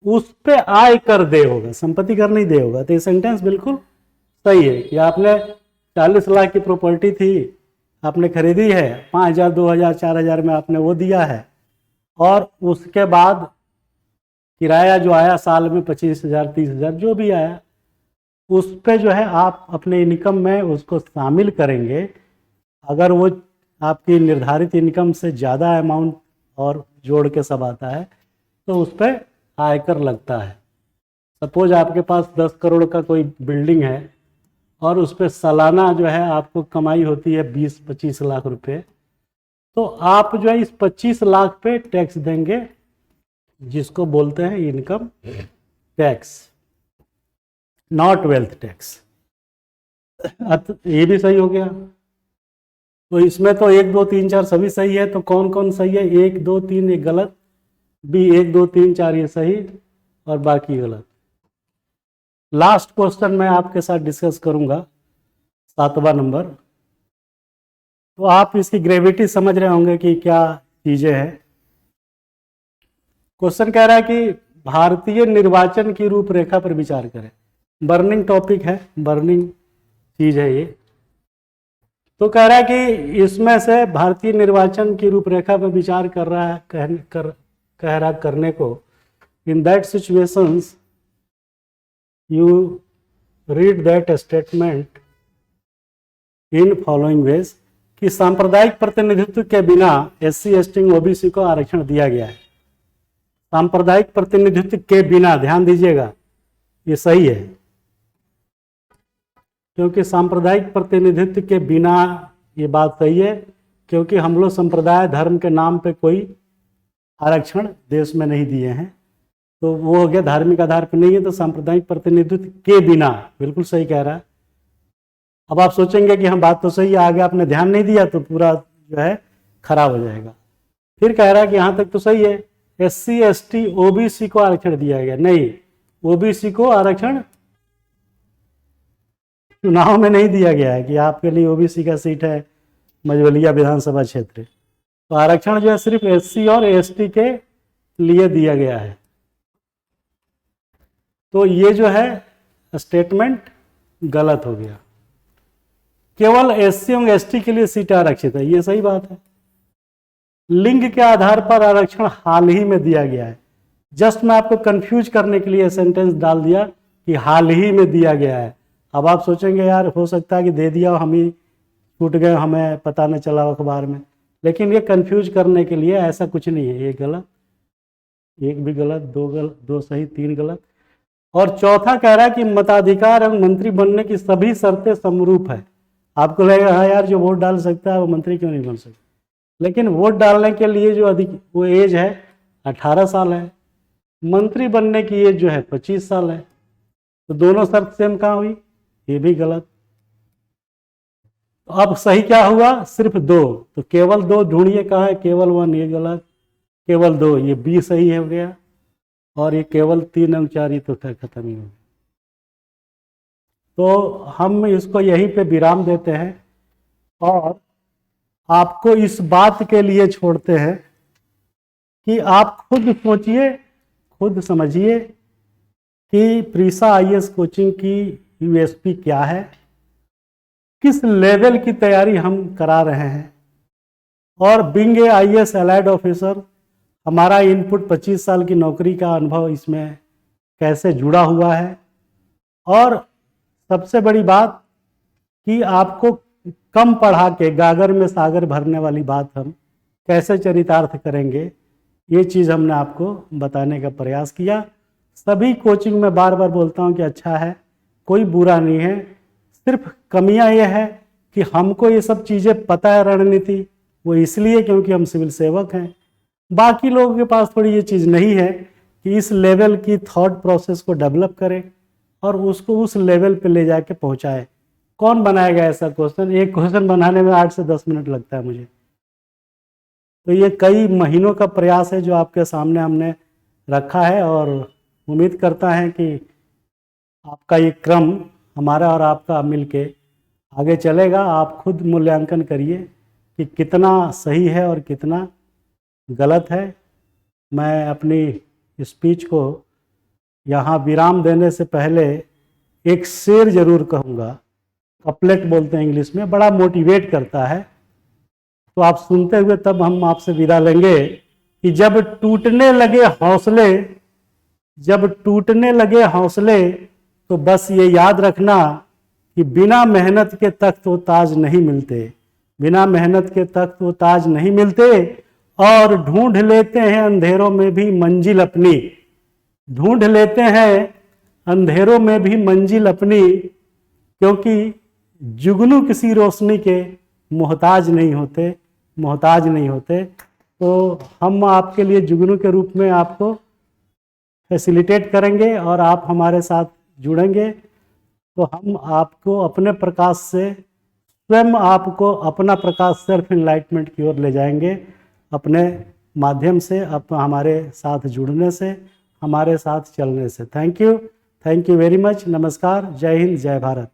उस पे आय कर दे होगा, संपत्ति कर नहीं दे होगा। तो ये सेंटेंस बिल्कुल सही है कि आपने 40 लाख की प्रॉपर्टी थी, आपने खरीदी है, 5,000 2,000 4,000 में आपने वो दिया है, और उसके बाद किराया जो आया साल में 25,000 30,000 जो भी आया, उस पे जो है आप अपने इनकम में उसको शामिल करेंगे। अगर वो आपकी निर्धारित इनकम से ज़्यादा अमाउंट और जोड़ के सब आता है तो उस पर आयकर लगता है। सपोज आपके पास 10 करोड़ का कोई बिल्डिंग है और उस पर सालाना जो है आपको कमाई होती है 20-25 लाख रुपए, तो आप जो है इस 25 लाख पे टैक्स देंगे, जिसको बोलते हैं income tax, not wealth tax. ये भी सही हो गया। तो इसमें तो 1 2 3 4 सभी सही है, तो कौन कौन सही है? 1 2 3 एक गलत, बी 1 2 3 4 ये सही और बाकी गलत। लास्ट क्वेश्चन मैं आपके साथ डिस्कस करूंगा, 7वां नंबर। तो आप इसकी ग्रेविटी समझ रहे होंगे कि क्या चीजें हैं। क्वेश्चन कह रहा है कि भारतीय निर्वाचन की रूपरेखा पर विचार करें। बर्निंग टॉपिक है, बर्निंग चीज है ये। तो कह रहा है कि इसमें से भारतीय निर्वाचन की रूपरेखा पर विचार कर रहा है, कह रहा करने को। In that situations you read that statement in following veg कि सांप्रदायिक प्रतिनिधित्व के बिना SC ST OBC को आरक्षण दिया गया है। सांप्रदायिक प्रतिनिधित्व के बिना, ध्यान दीजिएगा, ये सही है, क्योंकि सांप्रदायिक प्रतिनिधित्व के बिना, ये बात सही है, क्योंकि हम लोग संप्रदाय धर्म के नाम पे कोई आरक्षण देश में नहीं दिए हैं, तो वो हो गया धार्मिक आधार पर नहीं है, तो सांप्रदायिक प्रतिनिधित्व के बिना, बिल्कुल सही कह रहा है। अब आप सोचेंगे कि हम बात तो सही है, आगे आपने ध्यान नहीं दिया तो पूरा जो है खराब हो जाएगा। फिर कह रहा है कि यहाँ तक तो सही है, SC ST OBC को आरक्षण दिया गया, नहीं, OBC को आरक्षण चुनाव में नहीं दिया गया है कि आपके लिए OBC का सीट है मझवलिया विधानसभा क्षेत्र, तो आरक्षण जो है सिर्फ SC और ST के लिए दिया गया है। तो ये जो है स्टेटमेंट गलत हो गया। केवल SC और ST के लिए सीट आरक्षित है, ये सही बात है। लिंग के आधार पर आरक्षण हाल ही में दिया गया है। जस्ट मैं आपको कंफ्यूज करने के लिए सेंटेंस डाल दिया कि हाल ही में दिया गया है। अब आप सोचेंगे यार हो सकता है कि दे दिया हम ही छूट गए, हमें पता न चला अखबार में, लेकिन ये कंफ्यूज करने के लिए, ऐसा कुछ नहीं है। ये गलत, एक भी गलत, दो सही, 3 गलत। और चौथा कह रहा है कि मताधिकार एवं मंत्री बनने की सभी शर्तें समरूप है। आपको लगेगा हाँ यार जो वोट डाल सकता है वो मंत्री क्यों नहीं बन सकता, लेकिन वोट डालने के लिए जो वो एज है 18 साल है, मंत्री बनने की एज जो है 25 साल है, तो दोनों शर्त सेम कहाँ हुई, ये भी गलत। तो अब सही क्या हुआ, सिर्फ 2, तो केवल 2 ढूंढिए कहाँ है, केवल 1 ये गलत, केवल 2 ये B सही हो गया, और ये केवल 3 और 4 ये तो खत्म ही हो गया। तो हम इसको यहीं पे विराम देते हैं और आपको इस बात के लिए छोड़ते हैं कि आप खुद सोचिए, खुद समझिए कि प्रीसा IAS कोचिंग की USP क्या है, किस लेवल की तैयारी हम करा रहे हैं, और being a IAS allied officer हमारा इनपुट 25 साल की नौकरी का अनुभव इसमें कैसे जुड़ा हुआ है, और सबसे बड़ी बात कि आपको कम पढ़ा के गागर में सागर भरने वाली बात हम कैसे चरितार्थ करेंगे, ये चीज़ हमने आपको बताने का प्रयास किया। सभी कोचिंग में बार बार बोलता हूँ कि अच्छा है, कोई बुरा नहीं है, सिर्फ कमियां ये है कि हमको ये सब चीज़ें पता है रणनीति, वो इसलिए क्योंकि हम सिविल सेवक हैं। बाकी लोगों के पास थोड़ी ये चीज़ नहीं है कि इस लेवल की थॉट प्रोसेस को डेवलप करें और उसको उस लेवल पे ले जाके पहुंचाए। कौन बनाएगा ऐसा क्वेश्चन, एक क्वेश्चन बनाने में 8 से 10 मिनट लगता है मुझे। तो ये कई महीनों का प्रयास है जो आपके सामने हमने रखा है, और उम्मीद करता है कि आपका ये क्रम हमारा और आपका मिलके आगे चलेगा। आप खुद मूल्यांकन करिए कि कितना सही है और कितना गलत है। मैं अपनी स्पीच को यहाँ विराम देने से पहले एक शेर जरूर कहूँगा, कपलेट बोलते हैं इंग्लिश में, बड़ा मोटिवेट करता है, तो आप सुनते हुए तब हम आपसे विदा लेंगे कि जब टूटने लगे हौसले, जब टूटने लगे हौसले, तो बस ये याद रखना कि बिना मेहनत के तख्त वो ताज नहीं मिलते, बिना मेहनत के तख्त वो ताज नहीं मिलते, और ढूंढ लेते हैं अंधेरों में भी मंजिल अपनी, ढूंढ लेते हैं अंधेरों में भी मंजिल अपनी, क्योंकि जुगनू किसी रोशनी के मोहताज नहीं होते, मोहताज नहीं होते। तो हम आपके लिए जुगनू के रूप में आपको फैसिलिटेट करेंगे और आप हमारे साथ जुड़ेंगे, तो हम आपको अपने प्रकाश से, स्वयं आपको अपना प्रकाश सेल्फ इनलाइटमेंट की ओर ले जाएंगे, अपने माध्यम से, हमारे साथ जुड़ने से, हमारे साथ चलने से। Thank you very much. नमस्कार, जय हिंद, जय भारत।